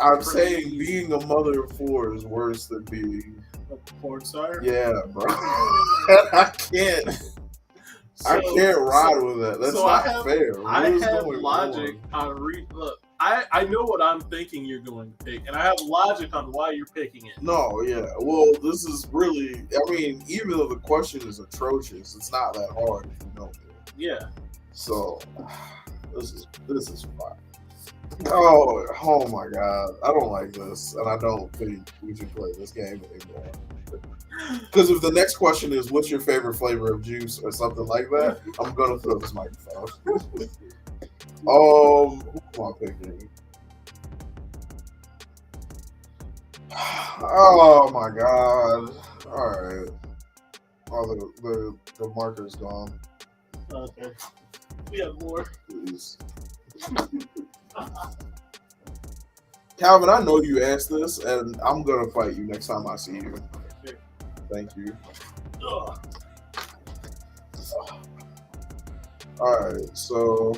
I'm saying being a mother of four is worse than being a porn star. Yeah, bro. I can't ride with that. That's not fair. I have logic on look. I know what I'm thinking you're going to pick, and I have logic on why you're picking it. No, yeah. Well, this is really. I mean, even though the question is atrocious, it's not that hard if you know it. Yeah. So this is fine. Oh my God. I don't like this, and I don't think we should play this game anymore. Because if the next question is, what's your favorite flavor of juice or something like that, I'm going to throw this microphone. Who am I picking? Oh my God. All right. Oh, the marker's gone. Okay. We have more. Please. Calvin, I know you asked this, and I'm gonna fight you next time I see you. Okay. Thank you. Ugh. All right, so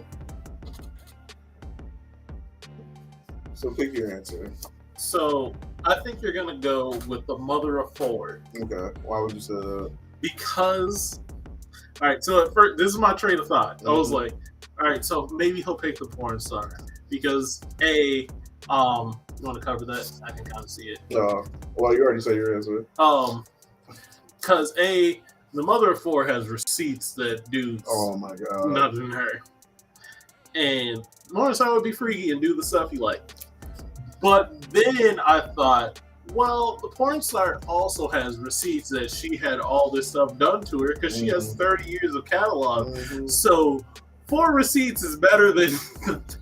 pick your answer. So I think you're gonna go with the mother of four. Okay. Why would you say that? Because, all right. So at first, this is my train of thought. I was like, all right, so maybe he'll pick the porn star because You want to cover that? I can kind of see it. Well, you already said your answer. Because the mother of four has receipts that dudes Oh my god. nutting her. And Morningside would be freaky and do the stuff he liked. But then I thought, well, the porn star also has receipts that she had all this stuff done to her because she has 30 years of catalog. So 4 receipts is better than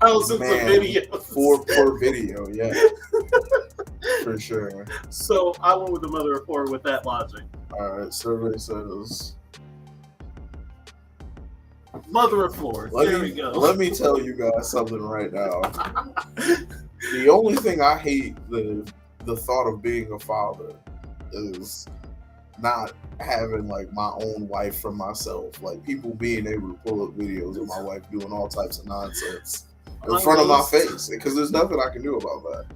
thousands of videos. 4 per video, yeah. For sure. So I went with the mother of 4 with that logic. Alright, survey says mother of 4. There we go. Let me tell you guys something right now. The only thing I hate the thought of being a father is not having like my own wife for myself. Like people being able to pull up videos of my wife doing all types of nonsense in front of my face, because there's nothing I can do about that.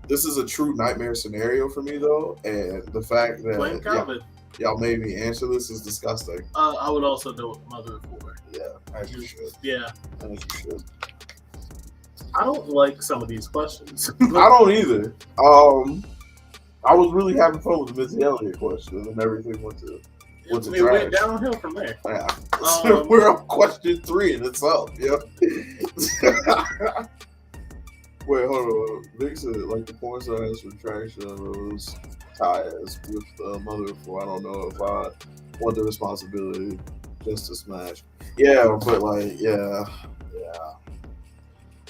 This is a true nightmare scenario for me though, and the fact that y'all made me answer this is disgusting. I would also do mother of 4. Yeah, as you should. Yeah, as you should. I don't like some of these questions. I don't either. I was really having fun with the Missy Elliott question, and everything went to it went downhill from there. Yeah. We're on question 3 in itself. Yep. Wait, hold on. Vic said, like the porn star has retraction of those ties with the mother of 4. I don't know if I want the responsibility just to smash. Yeah, but like, yeah.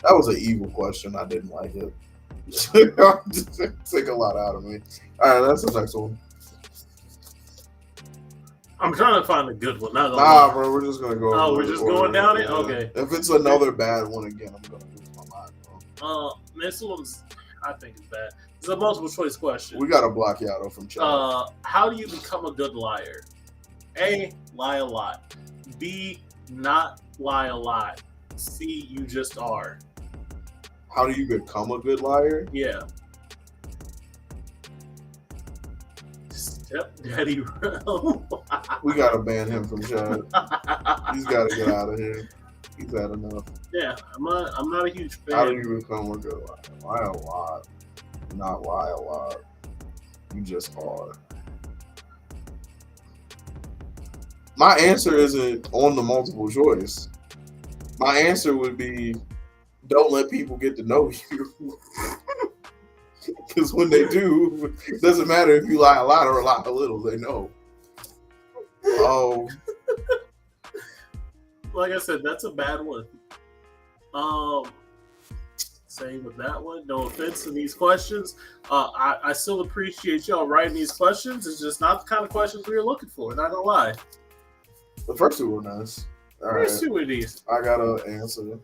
That was an evil question. I didn't like it. Take a lot out of me. All right, that's the next one. I'm trying to find a good one. Bro, we're just gonna go. Oh, we're just going down it. Okay. If it's another bad one again, I'm gonna lose my mind, bro. This one's, I think, is bad. It's a multiple choice question. We gotta block you out from chat. How do you become a good liar? A, lie a lot. B, not lie a lot. C, you just are. How do you become a good liar? Yeah. Stepdaddy Rel. We gotta ban him from chat. He's gotta get out of here. He's had enough. Yeah, I'm not a huge fan. How do you become a good liar? Lie a lot. Not lie a lot. You just are. My answer isn't on the multiple choice. My answer would be, don't let people get to know you. Because when they do, it doesn't matter if you lie a lot or lie a little, they know. Oh. Like I said, that's a bad one. Same with that one. No offense to these questions. I still appreciate y'all writing these questions. It's just not the kind of questions we were looking for, not gonna lie. The first 2 were nice. First 2 were these. I got an answer.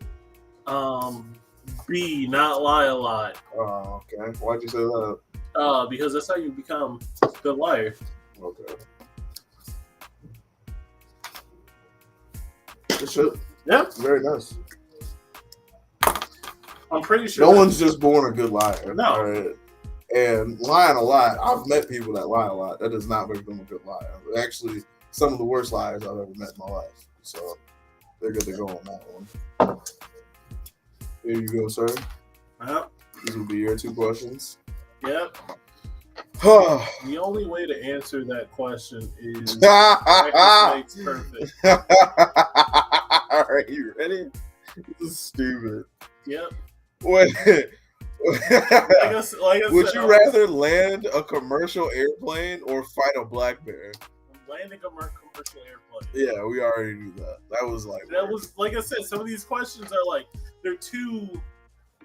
B, not lie a lot. Oh, okay. Why'd you say that? Because that's how you become a good liar. Okay. It should. Yeah. Very nice. I'm pretty sure. No one's just born a good liar. No. Right? And lying a lot, I've met people that lie a lot. That does not make them a good liar. Actually, some of the worst liars I've ever met in my life. So they're good to go on that one. Here you go, sir. Yep. These will be your 2 questions. Yep. The only way to answer that question is practice makes perfect. All right, you ready? This is stupid. Yep. Wait. Would you rather land a commercial airplane or fight a black bear? Landing a commercial airplane. Yeah, we already knew that. That was like I said, some of these questions are like, they're too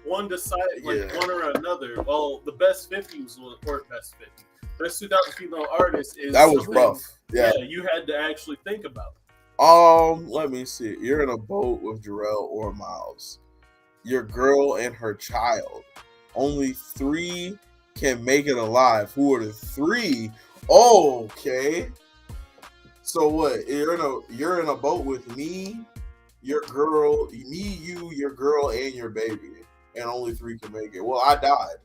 one decided, like one or another. Well, the best 50s or best 50. Best 2000 female artist is that was rough. Yeah, you had to actually think about it. Let me see. You're in a boat with Jarrell or Miles. Your girl and her child. Only 3 can make it alive. Who are the 3? Oh, okay. So what? You're in a boat with me, your girl, you, your girl, and your baby, and only 3 can make it. Well, I died.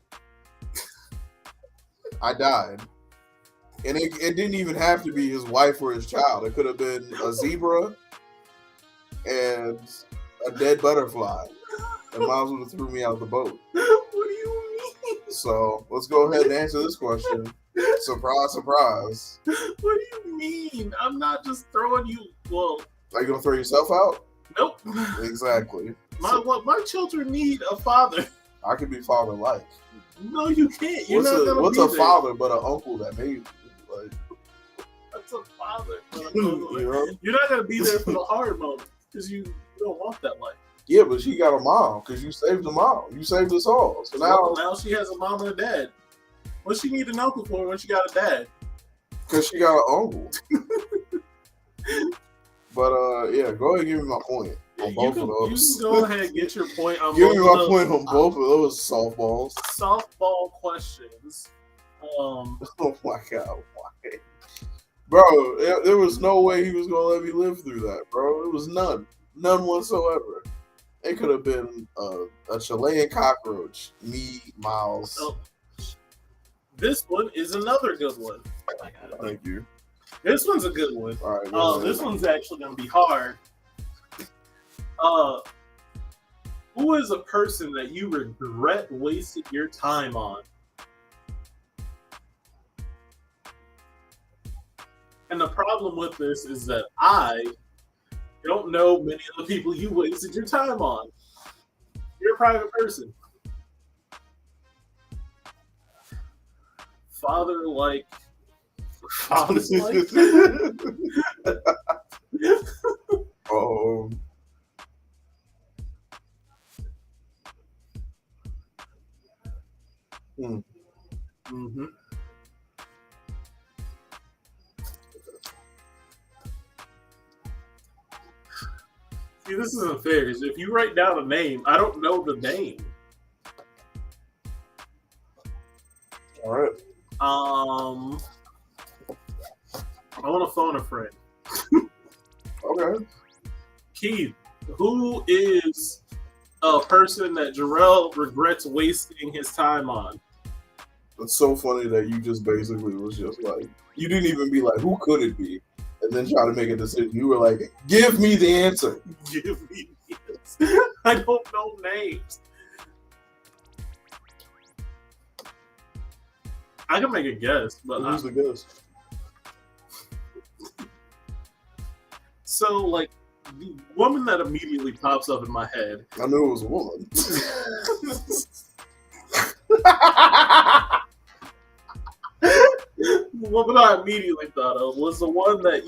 And it didn't even have to be his wife or his child. It could have been a zebra and a dead butterfly. And Miles would have threw me out the boat. So let's go ahead and answer this question. Surprise, surprise. What do you mean? I'm not just throwing you. Well, Are you gonna throw yourself out? nope. Exactly. My children need a father. I can be father-like. No, you can't. You're What's not gonna what's be a there. father but an uncle that made you? Like, That's a father. you know? You're not gonna be there for the hard moments because you don't want that life. Yeah, but she got a mom because you saved the mom. You saved us all. So Now she has a mom and a dad. What she need an uncle for when she got a dad? because she got an uncle. But yeah, go ahead and give me my point on both of those. You can go ahead and get your point on Give both me of my those. point on both of those softballs. Softball questions. Oh my god, why? Bro, there was no way he was gonna let me live through that, bro. It was none whatsoever. It could have been a Chilean cockroach, me, Miles. Oh, this one is another good one. Thank you. This one's a good one. All right. This one's actually gonna be hard. Who is a person that you regret wasting your time on? And the problem with this is that I don't know many of the people you wasted your time on. You're a private person. Father-like. Father-like? Mm-hmm. See, this isn't fair because if you write down a name, I don't know the name. All right. I want to phone a friend. Okay. Keith, who is a person that Jarrell regrets wasting his time on? It's so funny that you just basically was just like, you didn't even be like, who could it be? And then try to make a decision. You were like, give me the answer. Give me the answer. I don't know names. I can make a guess, but who's the guess? So, like, the woman that immediately pops up in my head. I knew it was a woman. The woman I immediately thought of was the one that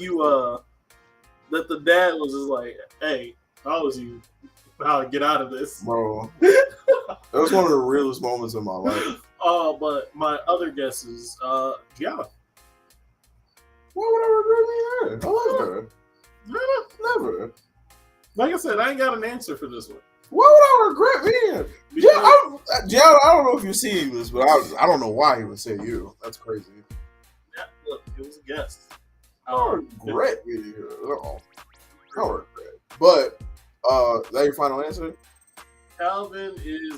that the dad was just like, "Hey, how was you? How to get out of this?" Bro, that was one of the realest moments in my life. But my other guess is Gianna. Why would I regret me that? I love her. Never. Like I said, I ain't got an answer for this one. Why would I regret me? Yeah, I don't know if you're seeing this, but I don't know why he would say you. That's crazy. Yeah, look, it was a guess. I don't regret meeting her at all. I don't regret. But is that your final answer? Calvin is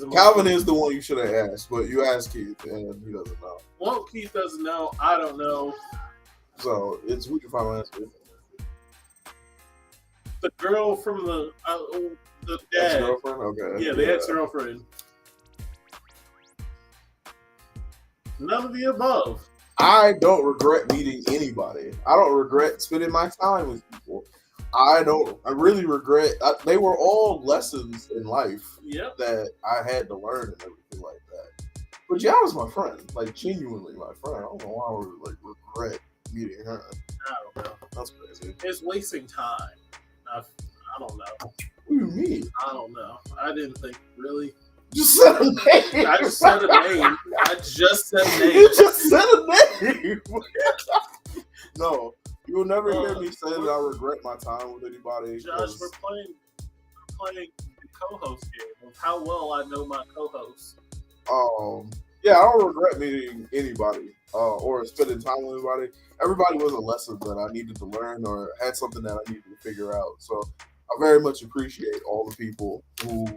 the one you should have asked, but you asked Keith and he doesn't know. Well, Keith doesn't know. I don't know. So it's who's your final answer? The girl from the dad. Ex-girlfriend? Okay. Yeah, the ex-girlfriend. None of the above. I don't regret meeting anybody. I don't regret spending my time with people. I really regret. They were all lessons in life that I had to learn and everything like that. But yeah, was my friend, like genuinely my friend. I don't know why I would like regret meeting her. I don't know. That's crazy. It's wasting time. I don't know. What do you mean? I don't know. I didn't think really. Just said a name. I just said a name. I just said a name. You just said a name. No, you will never hear me say that I regret my time with anybody. Josh, we're playing the co-host game of how well I know my co-host. Yeah, I don't regret meeting anybody or spending time with anybody. Everybody was a lesson that I needed to learn or had something that I needed to figure out. So I very much appreciate all the people who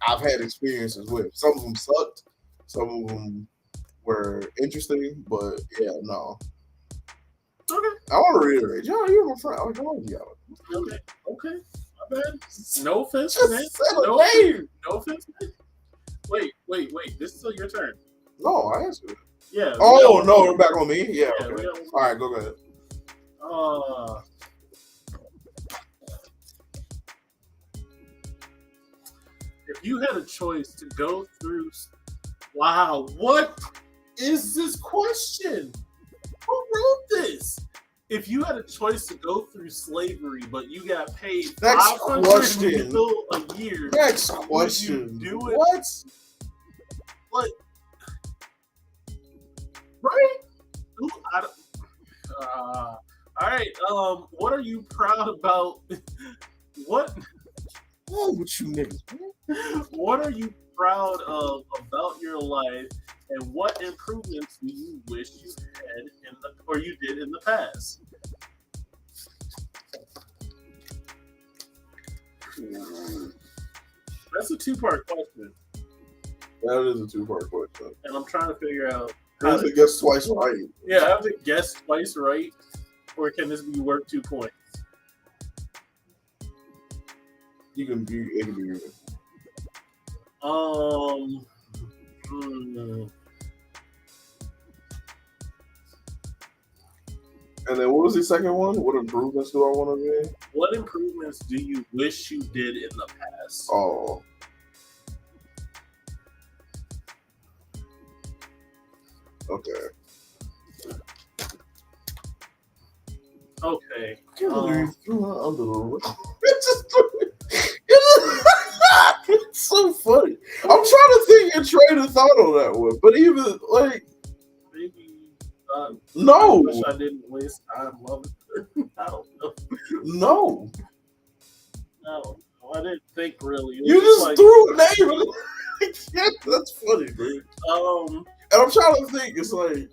I've had experiences with. Some of them sucked. Some of them were interesting, but yeah, no. Okay. I want to reiterate, you're my friend. I love you. Okay. My bad. No offense, Just man. said a name. No offense, man. Wait. This is still your turn. No, I answered it. Yeah. Oh no, we're back on me. Yeah. Yeah, Okay. All right, go ahead. If you had a choice to go through, wow, what is this question? Who wrote this? If you had a choice to go through slavery, but you got paid $500 a year, next question. Do it? What? Like, right? All right. What are you proud about? What? Oh, what you niggas? What are you proud of about your life, and what improvements do you wish you had or you did in the past? That's a two-part question. That is a two-part question, and I'm trying to figure out. I have to guess twice right. Yeah, I have to guess twice right, or can this be worth 2 points? It can be. And then what was the second one? What improvements do I want to make? What improvements do you wish you did in the past? Oh. Okay. Okay. It's so funny. I'm trying to think your train of thought on that one, but even like maybe no. I wish I didn't waste time loving her. I don't know. No. I didn't think really. You just threw a name. That's funny, dude. And I'm trying to think. It's like,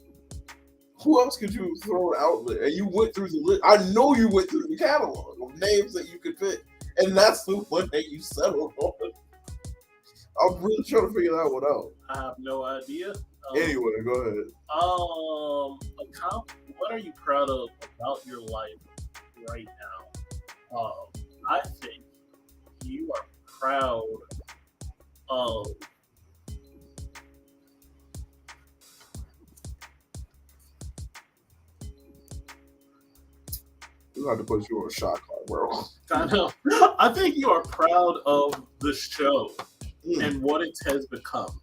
who else could you throw out there? And you went through the list. I know you went through the catalog of names that you could pick, and that's the one that you settled on. I'm really trying to figure that one out. I have no idea. Anyway, go ahead. What are you proud of about your life right now? I think you are proud of. You have to put you on a shot clock, bro. I know. I think you are proud of the show and what it has become.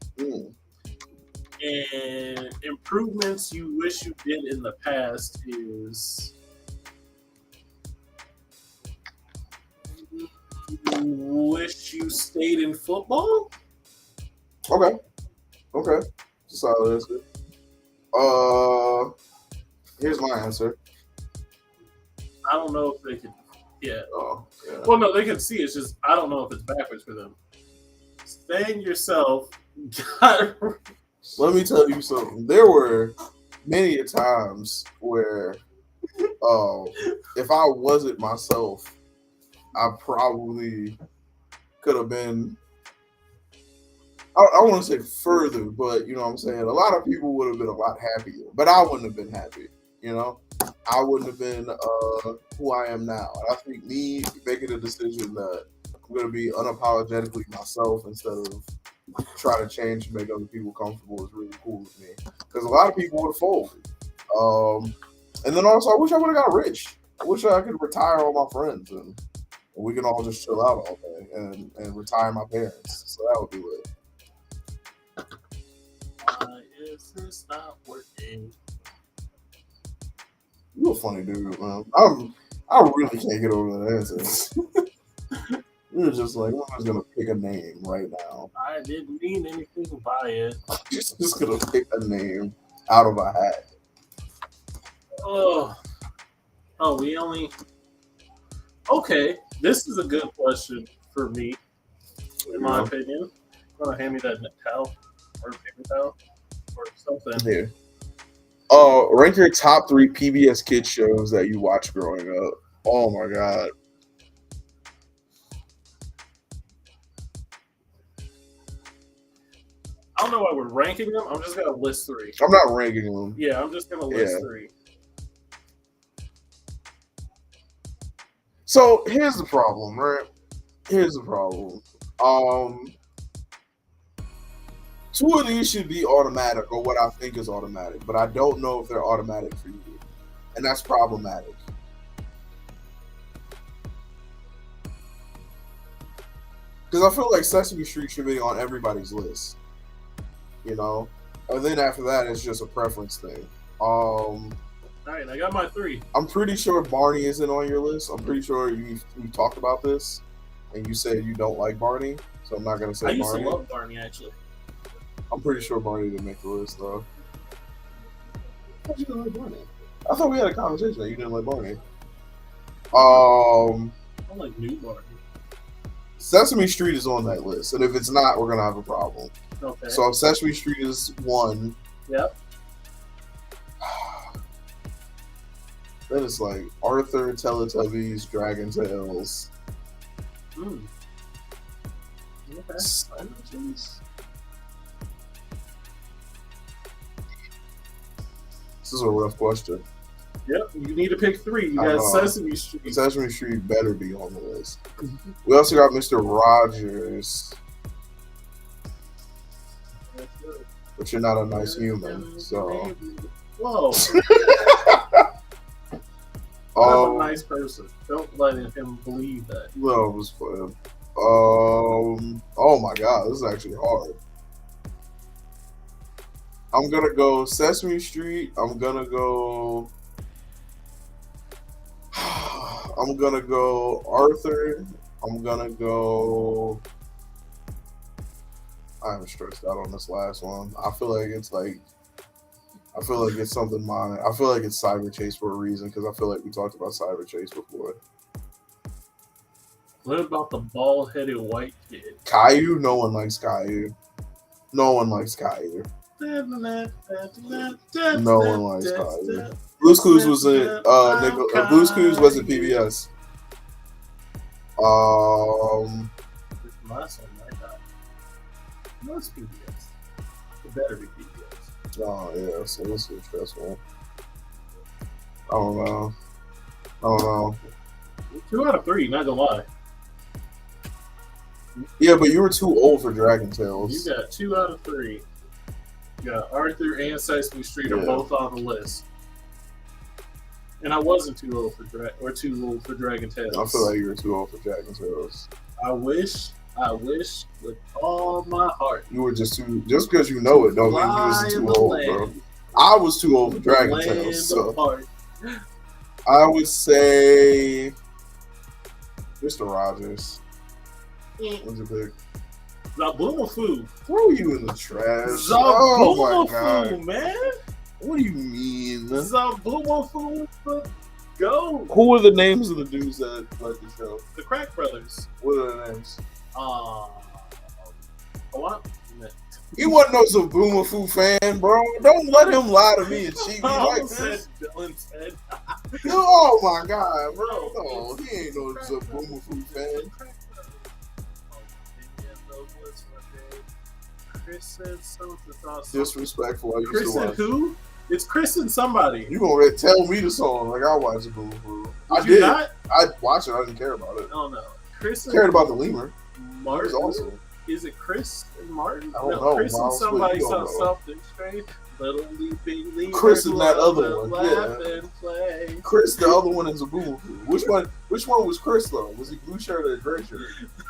And improvements you wish you did in the past is wish you stayed in football. Okay. Solid answer. Here's my answer. I don't know if they can. Yeah. Oh, yeah. Well, no, they can see. It's just I don't know if it's backwards for them. Staying yourself. Let me tell you something. There were many times where, if I wasn't myself, I probably could have been. I want to say further, but you know what I'm saying. A lot of people would have been a lot happier, but I wouldn't have been happy. You know, I wouldn't have been who I am now. And I think me making a decision that I'm going to be unapologetically myself instead of trying to change to make other people comfortable is really cool with me. Because a lot of people would have folded. And then also, I wish I would have got rich. I wish I could retire all my friends and we can all just chill out all day and retire my parents. So that would be lit. Is this not working? You're a funny dude, man. I really can't get over that answer. You're just like, I'm just gonna pick a name right now. I didn't mean anything by it. Just gonna pick a name out of a hat. Oh, we only. Okay, this is a good question for me, in my opinion. Gonna hand me that towel or paper towel or something. Here. Rank your top 3 PBS Kids shows that you watched growing up. Oh my god. I don't know why we're ranking them. I'm just gonna list 3. I'm not ranking them. Yeah, I'm just gonna list 3. So here's the problem, right? Here's the problem. 2 of these should be automatic, or what I think is automatic, but I don't know if they're automatic for you, and that's problematic. Because I feel like Sesame Street should be on everybody's list, you know. And then after that, it's just a preference thing. All right, I got my 3. I'm pretty sure Barney isn't on your list. I'm pretty sure we talked about this, and you said you don't like Barney, so I'm not gonna say Barney. I used to love Barney, actually. I'm pretty sure Barney didn't make the list, though. How did you not like Barney? I thought we had a conversation that you didn't like Barney. I like new Barney. Sesame Street is on that list, and if it's not, we're gonna have a problem. Okay. So if Sesame Street is 1, yep. Then it's like Arthur, Teletubbies, Dragon Tales. Okay. This is a rough question. Yep, you need to pick 3. You got Sesame Street. Sesame Street better be on the list. We also got Mr. Rogers. But you're not a nice human, so. Whoa. I'm a nice person. Don't let him believe that. No, it was fun. Oh my god, this is actually hard. I'm gonna go Sesame Street. I'm gonna go Arthur. I'm gonna go. I'm stressed out on this last one. I feel like it's something mine. I feel like it's Cyber Chase for a reason, because I feel like we talked about Cyber Chase before. What about the bald-headed white kid? Caillou? No one likes Caillou. No one likes Caillou. No one likes Caillou. Blue's Clues was in Blue's Clues was in PBS. My son like that. No, it's PBS. It better be PBS. Oh yeah, so this is stressful. I don't know. 2 out of 3, not gonna lie. Yeah, but you were too old for Dragon Tales. You got 2 out of 3. You got Arthur and Sesame Street are both on the list. And I wasn't too old for Dragon Tales. I feel like you were too old for Dragon Tales. I wish with all my heart. You were just because you know it don't mean you was too old, bro. I was too old for Dragon Tales, so I would say Mr. Rogers. What's your pick? Zaboomafoo. Throw you in the trash. Zaboomafoo, man. What do you mean? Zaboomafoo, go. Who are the names of the dudes that led the show? The Crack Brothers. What are their names? What? He wasn't no Zaboomafoo fan, bro. Don't let him lie to me and cheat me like this. Said. Oh my god, bro. No, he ain't no Zaboomafoo fan. Chris said something about disrespectful. Chris and who? It's Chris and somebody. You gonna tell me the song like I watched it before? I did. I watched it. I didn't care about it. Oh no, Chris. I cared about the lemur. Martin. Also. Is it Chris and Martin? I don't know. Chris and somebody saw something strange. Little leaping lemur. Chris and that other one. Yeah. And play. Chris, the other one is a Zaboomafoo. Which one was Chris though? Was he blue shirt or gray shirt?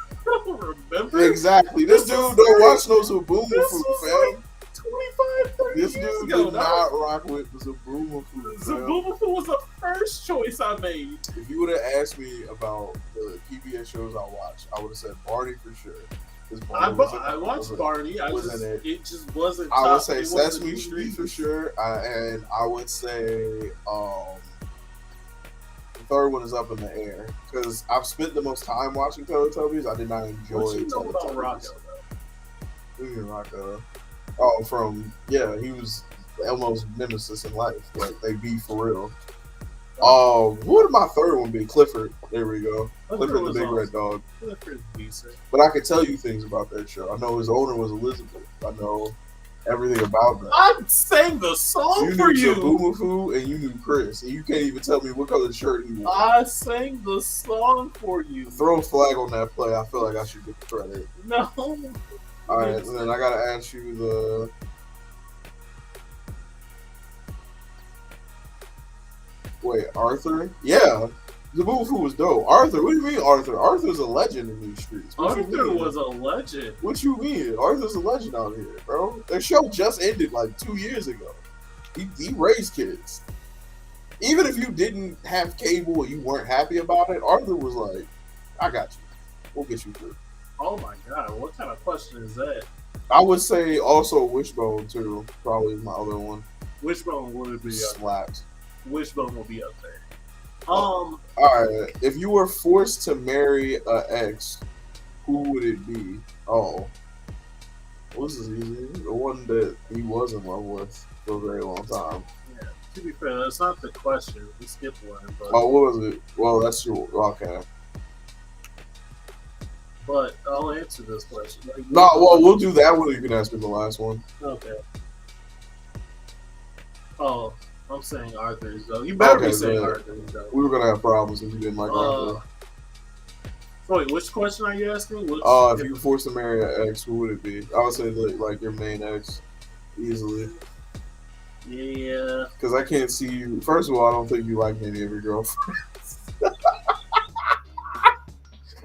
I don't remember. Exactly. This dude don't watch no Zaboomafoo, fam. Like 25, 30 this years dude ago, did not rock with the Zaboomafoo. Zaboomafoo was the first choice I made. If you would have asked me about the PBS shows I watched, I would have said Barney for sure. I watched Barney. It just wasn't. I would say Sesame Street for sure, and I would say the third one is up in the air because I've spent the most time watching Teletubbies. I did not enjoy Teletubbies. About Rocco, though? Who Rocco? He was Elmo's nemesis in life. Like they be for real. What would my third one be? Clifford. There we go. Clifford the Big Red Dog. Clifford's decent. But I could tell you things about that show. I know his owner was Elizabeth. I know everything about that. I sang the song for you. You knew Zaboomafoo and you knew Chris. And you can't even tell me what color shirt he wore. I sang the song for you. Throw a flag on that play. I feel like I should get the credit. No. All right, and then I gotta ask you the. Wait, Arthur? Yeah, the Zabufu was dope. Arthur? What do you mean, Arthur? Arthur's a legend in these streets. Arthur was a legend. What you mean? Arthur's a legend out here, bro. Their show just ended like 2 years ago. He raised kids. Even if you didn't have cable and you weren't happy about it, Arthur was like, I got you. We'll get you through. Oh my God, what kind of question is that? I would say also Wishbone too. Probably my other one. Wishbone would be slapped. Wishbone will be up there. All right. If you were forced to marry an ex, who would it be? Oh, this is easy. The one that he was in love with for a very long time. Yeah. To be fair, that's not the question. We skipped one. But... Oh, what was it? Well, that's your okay. But I'll answer this question. Like, no, well, we'll do that one. You can ask me the last one. Okay. Oh, I'm saying Arthur's though. You better be saying Arthur's though. We were gonna have problems if you didn't like Arthur. Wait, which question are you asking? If you were forced to marry an ex, who would it be? I would say like your main ex, easily. Yeah. Because I can't see you. First of all, I don't think you like any of your girlfriends.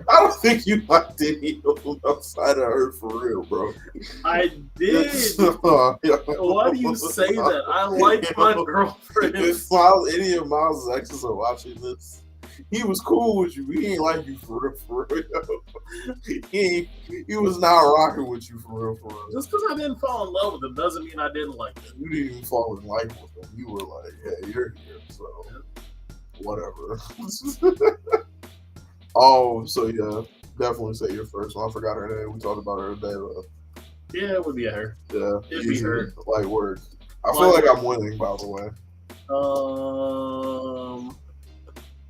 I don't think you liked any of them outside of her for real, bro. I did. Why do you say that? I like my girlfriend. If any of Miles' exes are watching this, he was cool with you. He ain't like you for real. He was not rocking with you for real. Just because I didn't fall in love with him doesn't mean I didn't like him. You didn't even fall in love with him. You were like, hey, you're here, so whatever. Oh, so yeah, definitely say your first one. I forgot her name. We talked about her today. Yeah, it would be her. Yeah, it'd be her. Light work. I feel like I'm winning, by the way.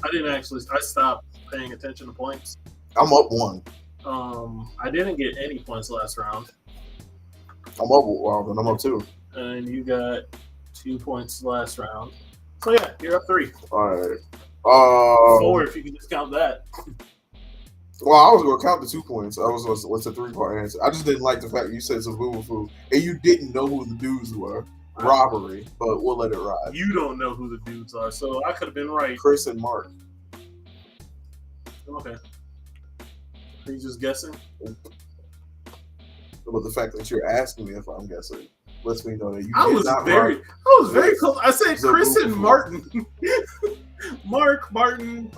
I didn't actually. I stopped paying attention to points. I'm up 1. I didn't get any points last round. I'm up. Well, then I'm up 2. And you got 2 points last round. So yeah, you're up 3. All right. 4 if you can just count that. Well, I was going to count the 2 points. What's a 3-part answer? I just didn't like the fact you said some boo-boo and you didn't know who the dudes were. Robbery, but we'll let it ride. You don't know who the dudes are, so I could have been right. Chris and Mark. Okay. Are you just guessing? But the fact that you're asking me if I'm guessing lets me know that you. I was very close. I said Chris and Martin. Mark, Martin.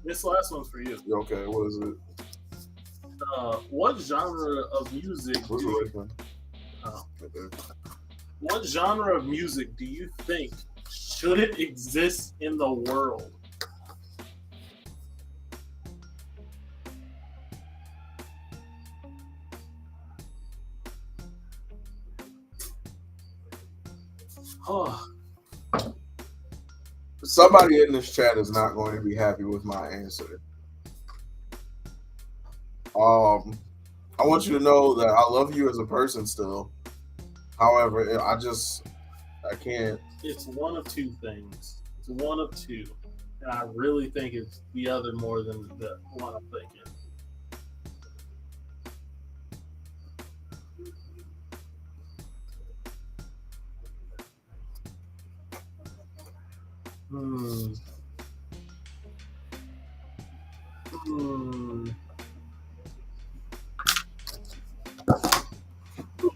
This last one's for you. Okay, what is it? What genre of music? What genre of music do you think shouldn't exist in the world? Oh. Somebody in this chat is not going to be happy with my answer. I want you to know that I love you as a person still. However, I can't. It's one of 2 things. It's one of 2. And I really think it's the other more than the one I'm thinking.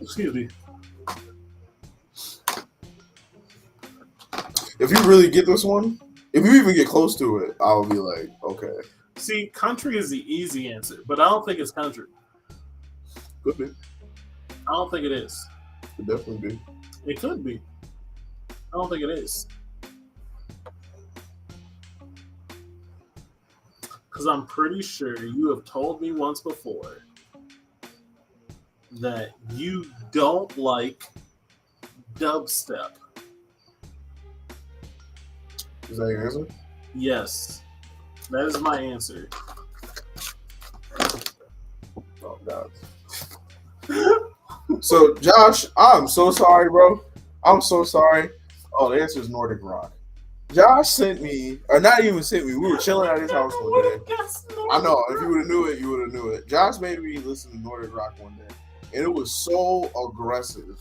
Excuse me. If you really get this one, if you even get close to it, I'll be like, okay. See, country is the easy answer, but I don't think it's country. Could be. I don't think it is. Could definitely be. It could be. I don't think it is. Because I'm pretty sure you have told me once before that you don't like dubstep. Is that your answer? Yes. That is my answer. Oh, God. So, Josh, I'm so sorry, bro. I'm so sorry. Oh, the answer is Nordic rock. Josh sent me, or not even sent me. We were chilling at his house one day. I know. If you would have knew it, you would have knew it. Josh made me listen to Nordic rock one day, and it was so aggressive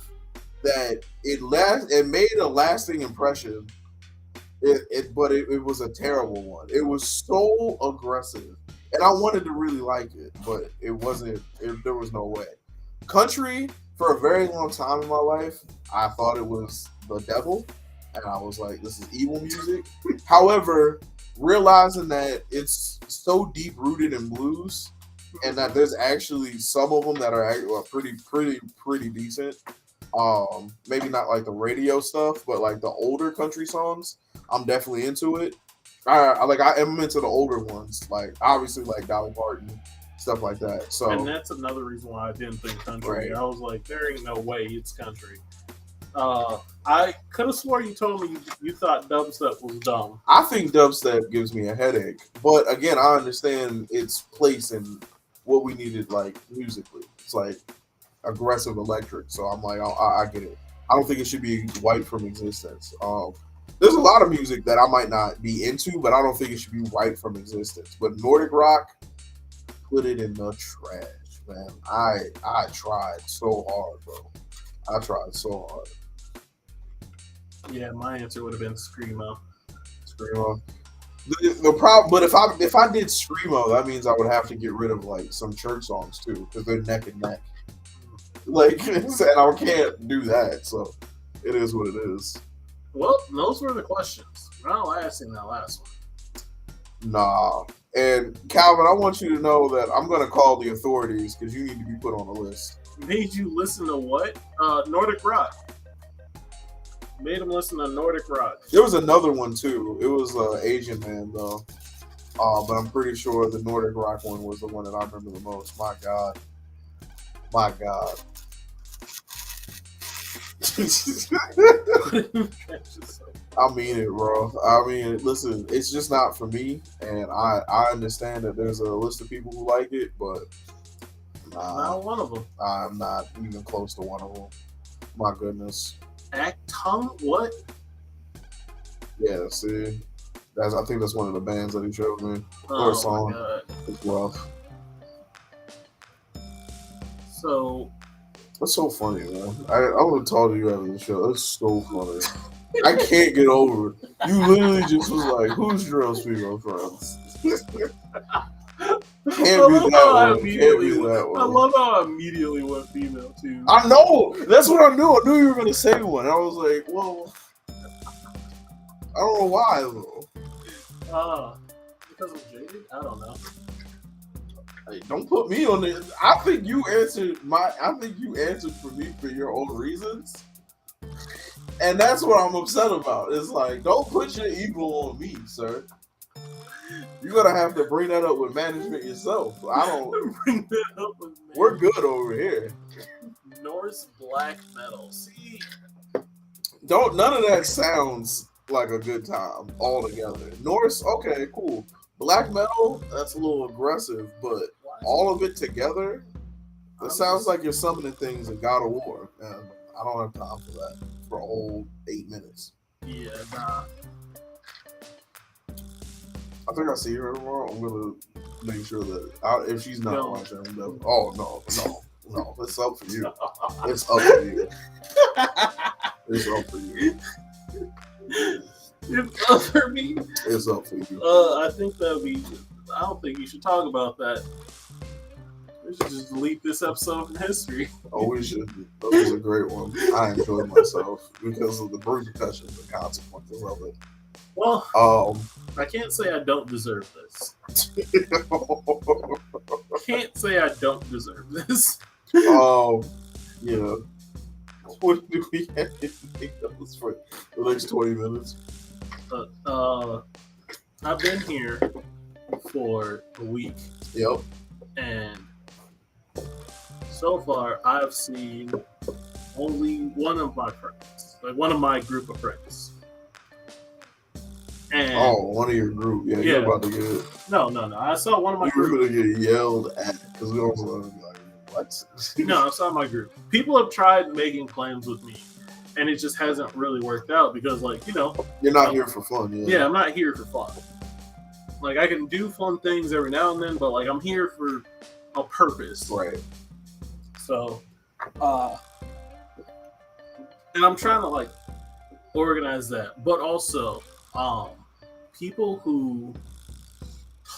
that it made a lasting impression. But it was a terrible one. It was so aggressive, and I wanted to really like it, but it wasn't. There was no way. Country, for a very long time in my life, I thought it was the devil, and I was like, "This is evil music." However, realizing that it's so deep rooted in blues, and that there's actually some of them that are pretty decent. Maybe not like the radio stuff, but like the older country songs, I'm definitely into it. I am into the older ones, like obviously like Dolly Parton, stuff like that. So, and that's another reason why I didn't think country. Right. I was like, there ain't no way it's country. I could have swore you told me you thought dubstep was dumb. I think dubstep gives me a headache, but again, I understand its place in what we needed, like musically. It's like aggressive electric, so I'm like, I get it. I don't think it should be wiped from existence. There's a lot of music that I might not be into, but I don't think it should be wiped from existence. But Nordic rock, put it in the trash, man. I tried so hard, bro. I tried so hard. Yeah, my answer would have been screamo. Screamo. The problem, but if I did screamo, that means I would have to get rid of like some church songs too, because they're neck and neck. Like, and I can't do that, so it is what it is. Well, those were the questions. We're not asking that last one. Nah. And Calvin, I want you to know that I'm going to call the authorities because you need to be put on the list. Made you listen to what? Nordic rock. Made him listen to Nordic rock. There was another one too. It was Asian man though. But I'm pretty sure the Nordic rock one was the one that I remember the most. My God. I mean it, bro. I mean, listen, it's just not for me, and I understand that there's a list of people who like it, but not one of them. I'm not even close to one of them. My goodness. Act Tongue? What? Yeah, see, I think that's one of the bands that he showed me. Or a song. My God. It's rough. So. That's so funny, man. I would have told you after the show. That's so funny. I can't get over it. You literally just was like, "Who's Drill Speaker from?" Can't be that one. I love how I immediately went female too. I know. That's what I knew. I knew you were gonna say one. I was like, well, I don't know why though. Because I'm jaded? I don't know. Hey, don't put me on it. I think you answered for me for your own reasons. And that's what I'm upset about. It's like, don't put your ego on me, sir. You're gonna have to bring that up with management yourself. I don't bring that up with management. We're good over here. Norse black metal. See, none of that sounds like a good time altogether. Norse, okay, cool. Black metal, that's a little aggressive, but all of it together, it sounds like you're summoning things in God of War. And I don't have time for that for a whole 8 minutes. Yeah, nah. I think I see her tomorrow. I'm gonna make sure that if she's not watching, oh no, it's up for you. It's up for you. It's up for you. It's up for me. It's up for you. I think that'd be. I don't think you should talk about that. We should just delete this episode from history. Oh, we should. That was a great one. I enjoyed myself because of the repercussions and consequences of it. Well, I can't say I don't deserve this. Can't say I don't deserve this. Yeah. What do we have anything else for the next 20 minutes? I've been here for a week. Yep. And so far, I've seen only one of my friends, like one of my group of friends. And one of your group. Yeah, you're about to get. No. I saw one of my group. You're going to get yelled at because we don't want to be like, what? No, I saw my group. People have tried making plans with me and it just hasn't really worked out because, like, You're not here for fun. yeah, I'm not here for fun. Like, I can do fun things every now and then, but like, I'm here for a purpose. Right. So, and I'm trying to like organize that, but also, people who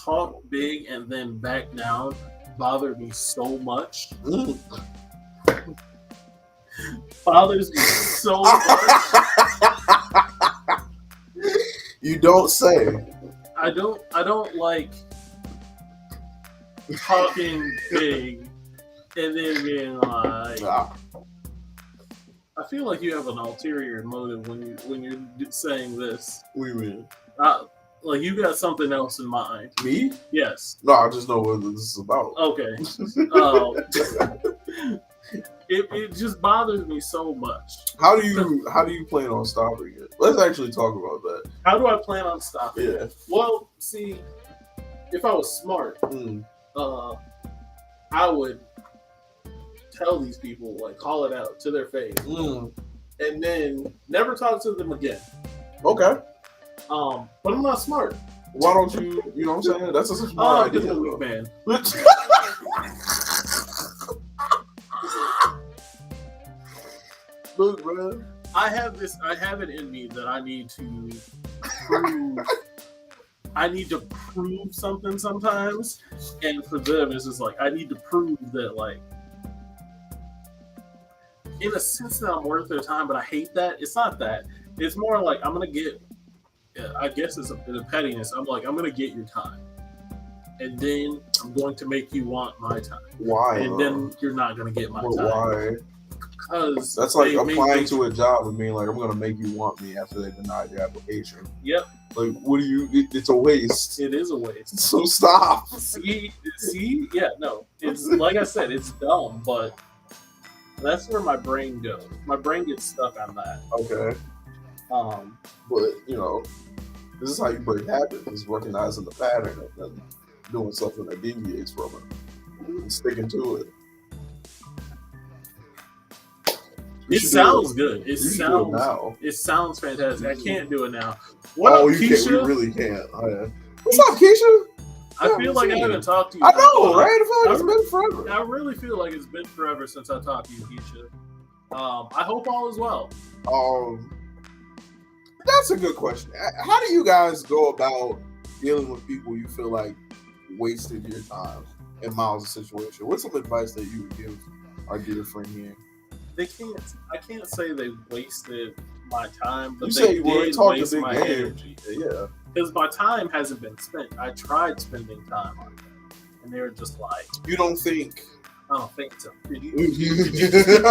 talk big and then back down bother me so much. Bothers me so much. You don't say. I don't like talking big and then being like, Nah. I feel like you have an ulterior motive when you're saying this. What do you mean? Like you got something else in mind. Me? Yes. No, I just know what this is about. Okay. It just bothers me so much. How do you plan on stopping it? Let's actually talk about that. How do I plan on stopping it? Yeah. Well, see, if I was smart, I would tell these people, like, call it out to their face, and then never talk to them again. Okay. But I'm not smart. Why don't you? You know what I'm saying? That's a smart idea. I'm a weak man. Look, bro. I have it in me that I need to prove. I need to prove something sometimes, and for them, it's just like I need to prove that, like, in a sense that I'm worth their time. But I hate that. It's not that. It's more like I'm gonna get. I guess it's a bit of pettiness. I'm like, I'm gonna get your time, and then I'm going to make you want my time. Why? And then you're not gonna get my time. Why? Because that's like applying to a job and being like, I'm gonna make you want me after they denied your application. Yep. Like, what do you? It's a waste. It is a waste. So stop. See, yeah, no. It's like I said, it's dumb, but that's where my brain goes. My brain gets stuck on that. Okay. But this is how you break habits: is recognizing the pattern and then doing something that deviates from it and sticking to it. It sounds good. It sounds fantastic. I can't do it now. What up, you Keisha? can't. You really can't. Oh, yeah. What's up, Keisha? I feel like I haven't talked to you. I know, right? I feel like it's been forever. I really feel like it's been forever since I talked to you, Keisha. I hope all is well. That's a good question. How do you guys go about dealing with people you feel like wasted your time in Miles' situation? What's some advice that you would give our dear friend here? I can't say they wasted my time, but they did waste my energy. Yeah. Because my time hasn't been spent. I tried spending time on them, and they were just like, you don't think? I don't think so. Did you?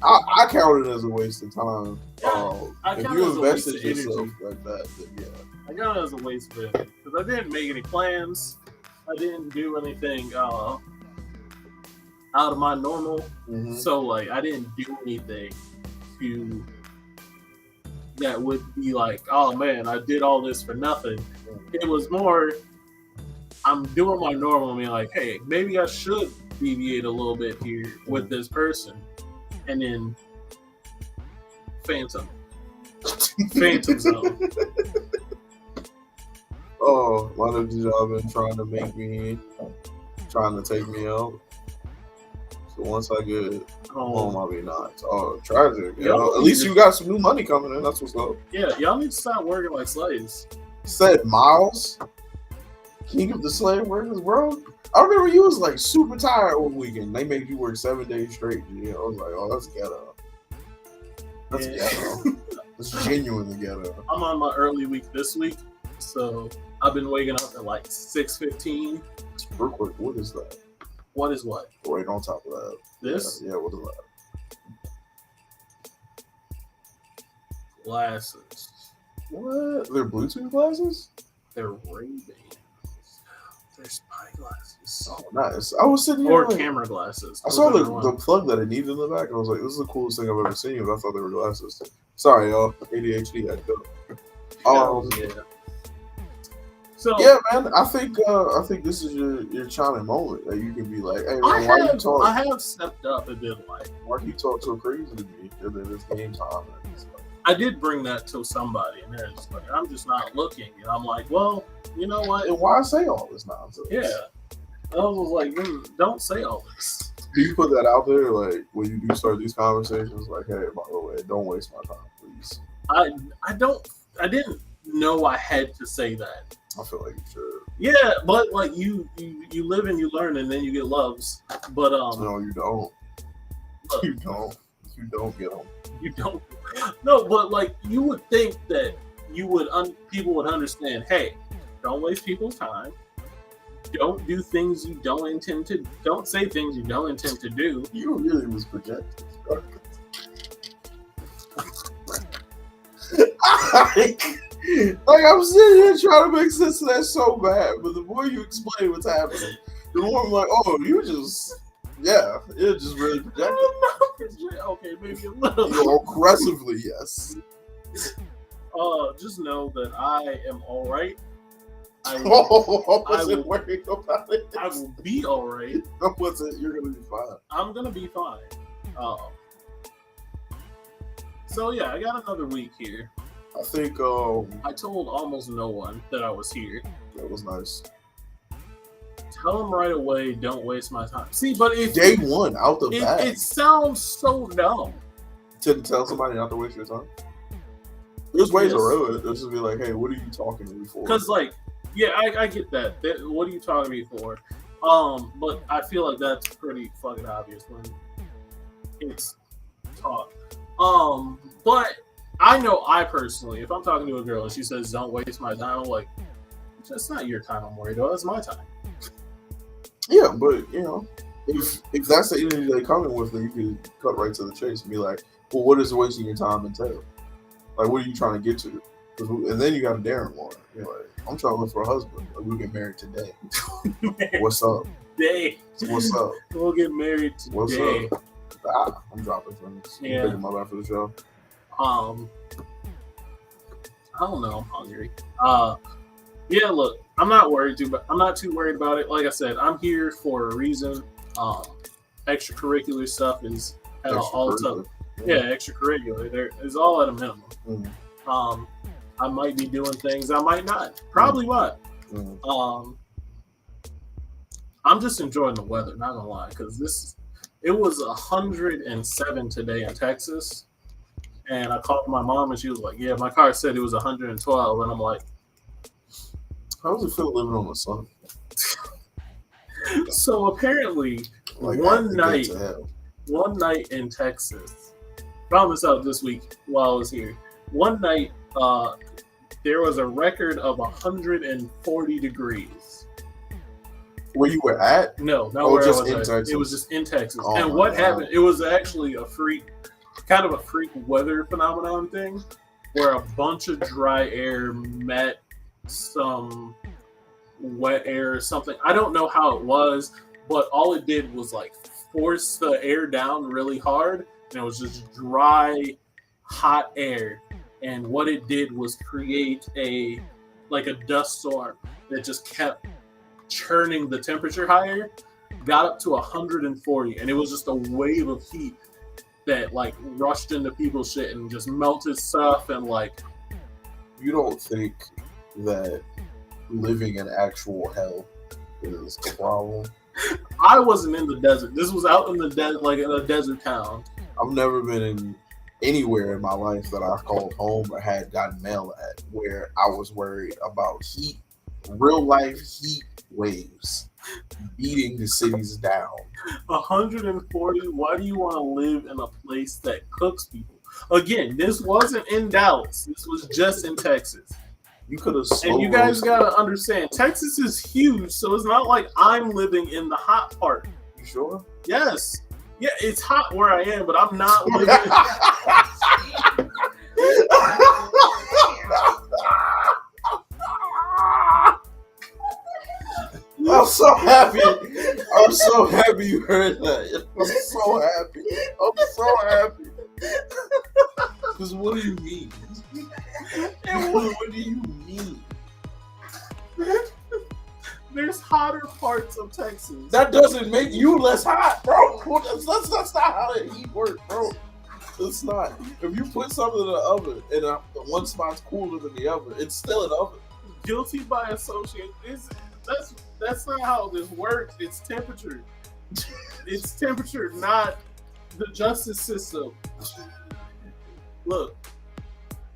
I count it as a waste of time. I if count you it as invested a waste of yourself energy. like that, then yeah. I count it as a waste of energy because I didn't make any plans. I didn't do anything out of my normal. Mm-hmm. So, like, I didn't do anything that would be like, oh man, I did all this for nothing. It was more, I'm doing my normal and being like, hey, maybe I should deviate a little bit here with this person. And then Phantom Zone. Oh, why have y'all been trying to take me out? So once I get home, I'll be nice. Oh, tragic. At least you got some new money coming in. That's what's up. Yeah, y'all need to stop working like slaves. Said Miles, king of the slave workers, bro. I remember you was like super tired one weekend. They made you work 7 days straight. I was like, oh, that's ghetto. That's ghetto. That's genuinely ghetto. I'm on my early week this week, so I've been waking up at like 6:15. Real quick, what is that? What is what? Right on top of that. This? Yeah, what is that? Glasses. What? They're Bluetooth glasses? They're Ray-Bans. They're spy glasses. Oh, nice. I was sitting here or camera glasses. I saw the plug that I needed in the back, and I was like, this is the coolest thing I've ever seen, but I thought they were glasses. Sorry, y'all. ADHD act up. Yeah. So yeah, man, I think this is your shining moment that you can be like, hey, man, I have stepped up and been like, why you talk so crazy to me? And then it's game time. And it's like, I did bring that to somebody, and they're just like, I'm just not looking. And I'm like, well, you know what? and why say all this nonsense? Yeah. I was like, don't say all this. Do you put that out there, like, when you do start these conversations, like, hey, by the way, don't waste my time, please? I didn't know I had to say that. I feel like you should. Yeah, but like you live and you learn, and then you get loves. But no, you don't. You don't. You don't get them. You don't. No, but like you would think that people would understand. Hey, don't waste people's time. Don't do things you don't intend to. Don't say things you don't intend to do. You really was projecting. Like I'm sitting here trying to make sense of that so bad, but the more you explain what's happening, the more I'm like, oh, you're just really projecting. Okay, maybe a little. You know, aggressively, yes. Just know that I am all right. I wasn't worried about it. I will be all right. You're gonna be fine. I'm gonna be fine. So yeah, I got another week here. I think I told almost no one that I was here. That was nice. Tell them right away, don't waste my time. See, but day one out the bat. It sounds so dumb. To tell somebody not to waste your time. There's ways around it. Just to be like, hey, what are you talking to me for? Because like, yeah, I get that. What are you talking to me for? But I feel like that's pretty fucking obvious when it's taught. But I know I personally, if I'm talking to a girl and she says, don't waste my time, I'm like, that's not your time I'm worried about, it's my time. Yeah, but, you know, if that's the energy they're coming with, then you can cut right to the chase and be like, well, what does wasting your time entail? Like, what are you trying to get to? And then you got to dare him more. You're like, I'm trying to look for a husband. Like, we'll get married today. What's up? What's up? We'll get married today. What's up? I'm dropping things. Yeah. I'm picking my life for the show. I don't know. I'm hungry. Yeah, look, I'm not too worried about it. Like I said, I'm here for a reason. Extracurricular stuff is at all time. Yeah, extracurricular. There is all at a minimum. Mm. I might be doing things I might not. Probably not. Mm. I'm just enjoying the weather, not gonna lie, because it was 107 today in Texas. And I called my mom and she was like, yeah, my car said it was 112. And I'm like, how does it feel living on the sun? So apparently, like one night in Texas, found this out this week while I was here. One night, there was a record of 140 degrees. Where you were at? No, not where I was in at. Texas. It was just in Texas. Oh, and what happened? It was actually kind of a freak weather phenomenon thing, where a bunch of dry air met some wet air or something. I don't know how it was, but all it did was like force the air down really hard, and it was just dry, hot air. And what it did was create a dust storm that just kept churning the temperature higher, got up to 140, and it was just a wave of heat that like rushed into people's shit and just melted stuff. And like, you don't think that living in actual hell is a problem? I wasn't in the desert. This was out in the desert, like in a desert town. I've never been in anywhere in my life that I've called home or had gotten mail at where I was worried about heat, real life heat waves beating the cities down. 140. Why do you want to live in a place that cooks people? Again, this wasn't in Dallas. This was just in Texas. You could have. And you guys gotta understand, Texas is huge, so it's not like I'm living in the hot part. You sure? Yes. Yeah, it's hot where I am, but I'm not living. I'm so happy. I'm so happy you heard that. I'm so happy. I'm so happy. Because what do you mean? What do you mean? There's hotter parts of Texas. That doesn't make you less hot, bro. That's not how the heat works, bro. It's not. If you put something in the oven and the one spot's cooler than the other, it's still an oven. Guilty by association. That's not how this works. It's temperature. It's temperature, not the justice system. Look,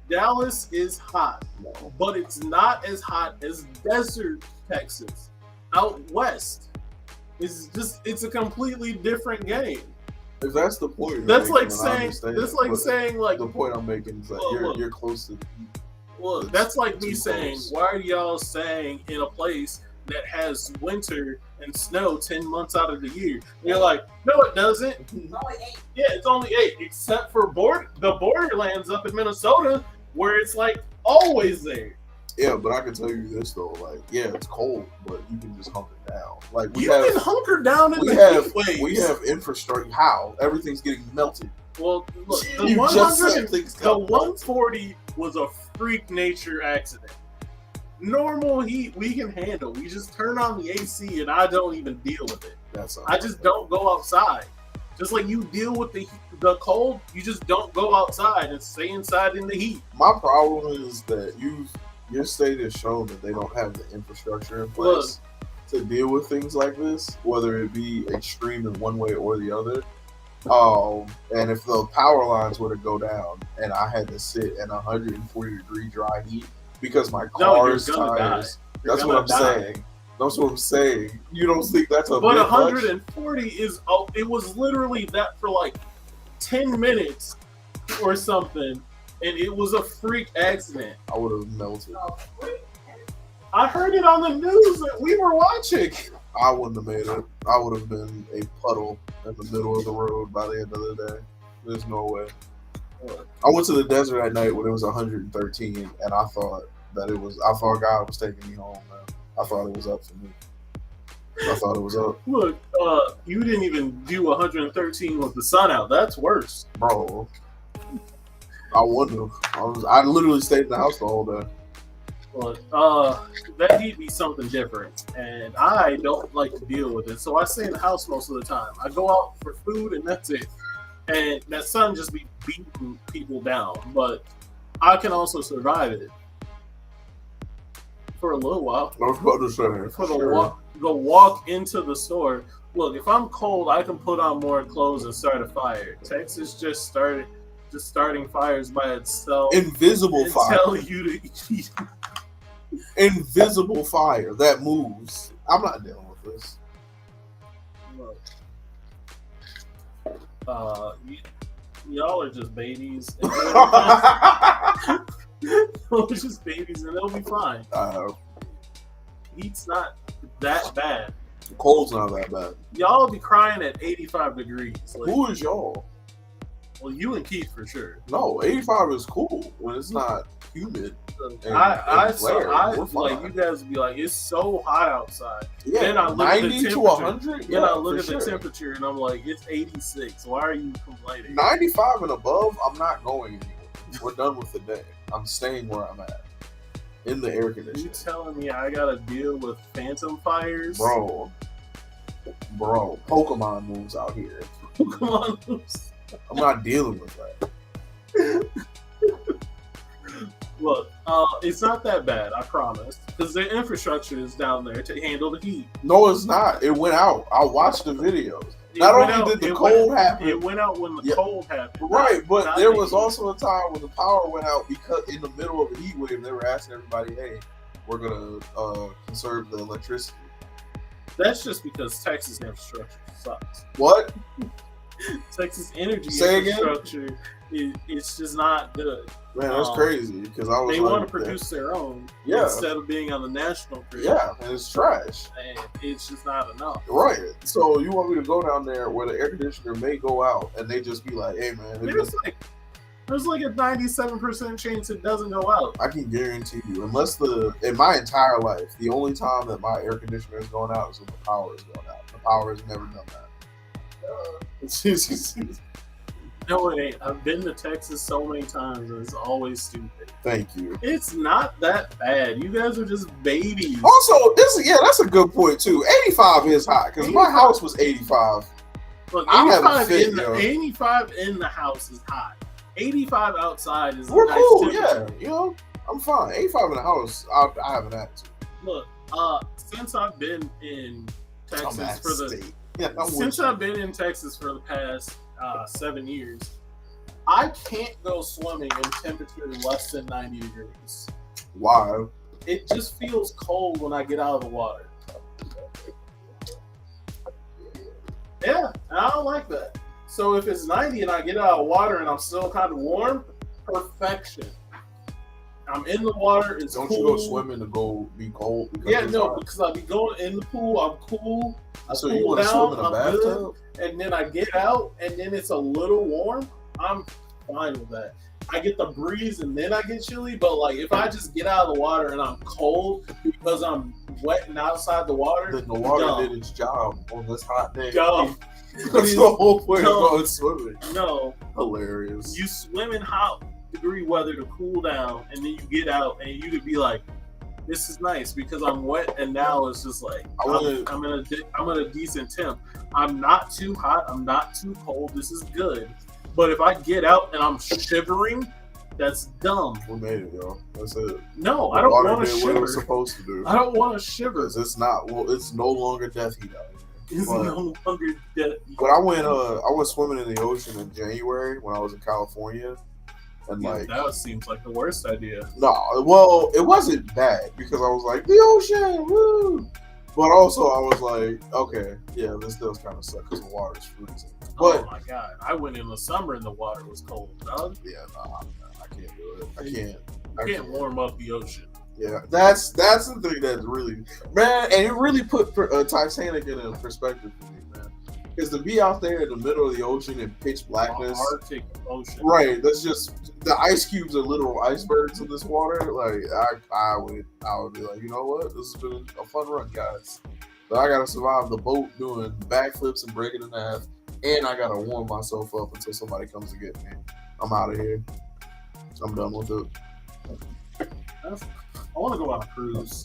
Dallas is hot, but it's not as hot as desert Texas. Out west, it's a completely different game. If that's the point, that's like saying like the point I'm making is that you're close to. Look, that's like me saying, why are y'all staying in a place that has winter and snow 10 months out of the year? And you're like, no, it doesn't. It's only 8. Yeah, it's only 8, except for the borderlands up in Minnesota, where it's like always there. Yeah, but I can tell you this though, like, yeah, it's cold, but you can just hunker down. Like you can hunker down in the heat waves. We have infrastructure. How everything's getting melted. Well, look, the 140 was a freak nature accident. Normal heat we can handle. We just turn on the AC and I don't even deal with it. I just don't go outside. Just like you deal with the cold, you just don't go outside and stay inside in the heat. My problem is that your state has shown that they don't have the infrastructure in place to deal with things like this, whether it be extreme in one way or the other. And if the power lines were to go down and I had to sit in 140-degree dry heat because my car's tires, that's what I'm saying. That's what I'm saying. You don't think that's a but bit 140 much? It was literally that for like 10 minutes or something, and it was a freak accident. I would have melted. I heard it on the news that we were watching. I wouldn't have made it. I would have been a puddle in the middle of the road by the end of the day. There's no way. I went to the desert at night when it was 113, and I thought God was taking me home, man. I thought it was up for me. I thought it was up. Look, you didn't even do 113 with the sun out. That's worse. Bro, I wouldn't have. I literally stayed in the house the whole day. Look, that heat be something different, and I don't like to deal with it. So I stay in the house most of the time. I go out for food, and that's it. And that sun just be beating people down. But I can also survive it for a little while. I was about to say, for the walk into the store. Look, if I'm cold, I can put on more clothes and start a fire. Texas just starting fires by itself. Invisible fire. Tell you to eat. Invisible fire that moves. I'm not dealing with this. Look, y'all are just babies. Y'all are just babies, and they'll be fine. Heat's not that bad. Cold's not that bad. Y'all be crying at 85 degrees. Like, who is y'all? Well, you and Keith for sure. No, 85 is cool when it's not humid. Like you guys would be like, it's so hot outside. Yeah, then I look 90 at the to 100. Then I look at the temperature and I'm like, it's 86. Why are you complaining? 95 and above, I'm not going anywhere. We're done with the day. I'm staying where I'm at in the air conditioning. You telling me I gotta deal with phantom fires, bro? Pokemon moves out here. Pokemon moves. I'm not dealing with that. Look, it's not that bad, I promise. Because the infrastructure is down there to handle the heat. No, it's not. It went out. I watched the videos. Not only did the cold happen. It went out when the cold happened. Right, but there was also a time when the power went out because in the middle of a heat wave, they were asking everybody, hey, we're going to conserve the electricity. That's just because Texas infrastructure sucks. What? Texas energy infrastructure, it's just not good. Man, that's crazy. Because they want to produce their own instead of being on the national grid. Yeah, and it's trash. And it's just not enough. Right. So you want me to go down there where the air conditioner may go out and they just be like, hey, man. There's like a 97% chance it doesn't go out. I can guarantee you, in my entire life, the only time that my air conditioner is going out is when the power is going out. The power has never done that. No, it ain't. I've been to Texas so many times, and it's always stupid. Thank you. It's not that bad. You guys are just babies. Also, that's a good point too. 85 is hot because my house was 85. Look, I have a 85 fit, in the yo. 85 in the house is hot. 85 outside is We're a nice cool, yeah. temperature. You know, I'm fine. 85 in the house, I have an attitude. Look, since I've been in Texas Since I've been in Texas for the past 7 years, I can't go swimming in temperature less than 90 degrees. Why? It just feels cold when I get out of the water. Yeah, I don't like that. So if it's 90 and I get out of water and I'm still kind of warm, perfection. I'm in the water. It's Don't cool. you go swimming to go be cold? Yeah, no, because I'll be going in the pool. I'm cool. I So cool you want to down, swim in a I'm bathtub? good, and then I get out, and then it's a little warm. I'm fine with that. I get the breeze, and then I get chilly. But like, if I just get out of the water and I'm cold because I'm wetting outside the water, Then the water dumb. did its job on this hot day. Dumb. That's the whole point Dumb. of going swimming. No, Hilarious. you swim in hot degree weather to cool down, and then you get out, and you could be like, "This is nice because I'm wet," and now it's just like I'm in a decent temp. I'm not too hot. I'm not too cold. This is good. But if I get out and I'm shivering, that's dumb. We made it, yo. That's it. No, The I don't water want to did what it was shiver. supposed to do. I don't want to shiver. Because it's not. Well, it's no longer death heat out here. It's But- no longer dead. But I went swimming in the ocean in January when I was in California, and like That seems like the worst idea. no, well, it wasn't bad because I was like the ocean, woo. But also I was like, okay, yeah, this does kind of suck because the water's freezing. Oh But my god! I went in the summer and the water was cold, dog. yeah, nah, I can't do it. I can't. You can't warm up the ocean. Yeah, that's the thing that's really, man, and it really put Titanic in a perspective for me, man. Because to be out there in the middle of the ocean in pitch blackness, Arctic Ocean. right? That's just the ice cubes are literal icebergs in this water. Like I would be like, you know what? This has been a fun run, guys. But I gotta survive the boat doing backflips and breaking in half, and I gotta warm myself up until somebody comes to get me. I'm out of here. I'm done with it. I want to go on a cruise.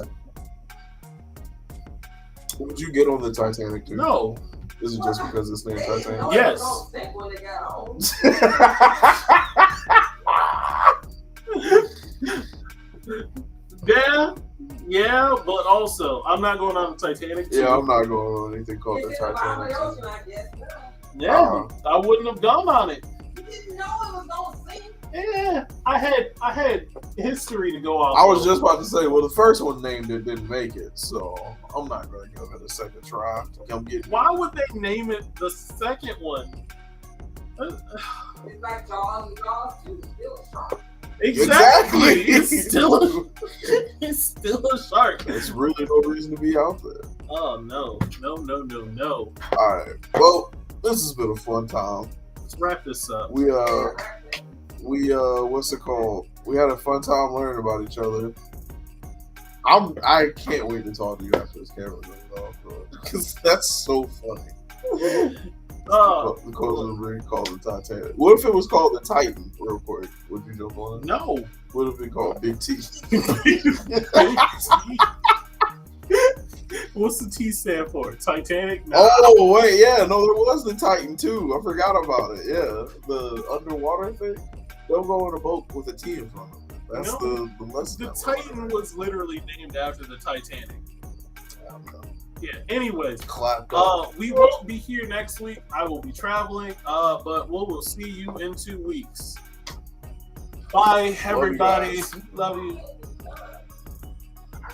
Would you get on the Titanic too? No. Is it just because it's named Titanic? Yes. Yeah, but also I'm not going on the Titanic. Too. Yeah, I'm not going on anything called the Titanic. Yeah, I wouldn't have gone on it. You didn't know it was gonna sink. Yeah, I had history to go off. I was of. just about to say, well, the first one named it didn't make it, so I'm not going to give it a second try. I'm getting. Why would they name it the second one? It's like Jaws and Jaws 2, still a shark. Exactly. It's still a shark. There's really no reason to be out there. Oh no. All right. Well, this has been a fun time. Let's wrap this up. We what's it called? We had a fun time learning about each other. I can't wait to talk to you after this camera goes off, bro, because that's so funny. The cause of the ring called the Titanic. What if it was called the Titan? Real quick, would you jump on it? No. What if it called Big T? What's the T stand for? Titanic? No. Oh wait, yeah, no, there was the Titan too. I forgot about it. Yeah, the underwater thing. They'll go in a boat with a T in front of it. That's No, the lesson. The Titan was literally named after the Titanic. I don't know. Yeah. Anyways, Clapped up. we won't be here next week. I will be traveling. But we'll see you in 2 weeks. Bye, everybody. guys. Love you.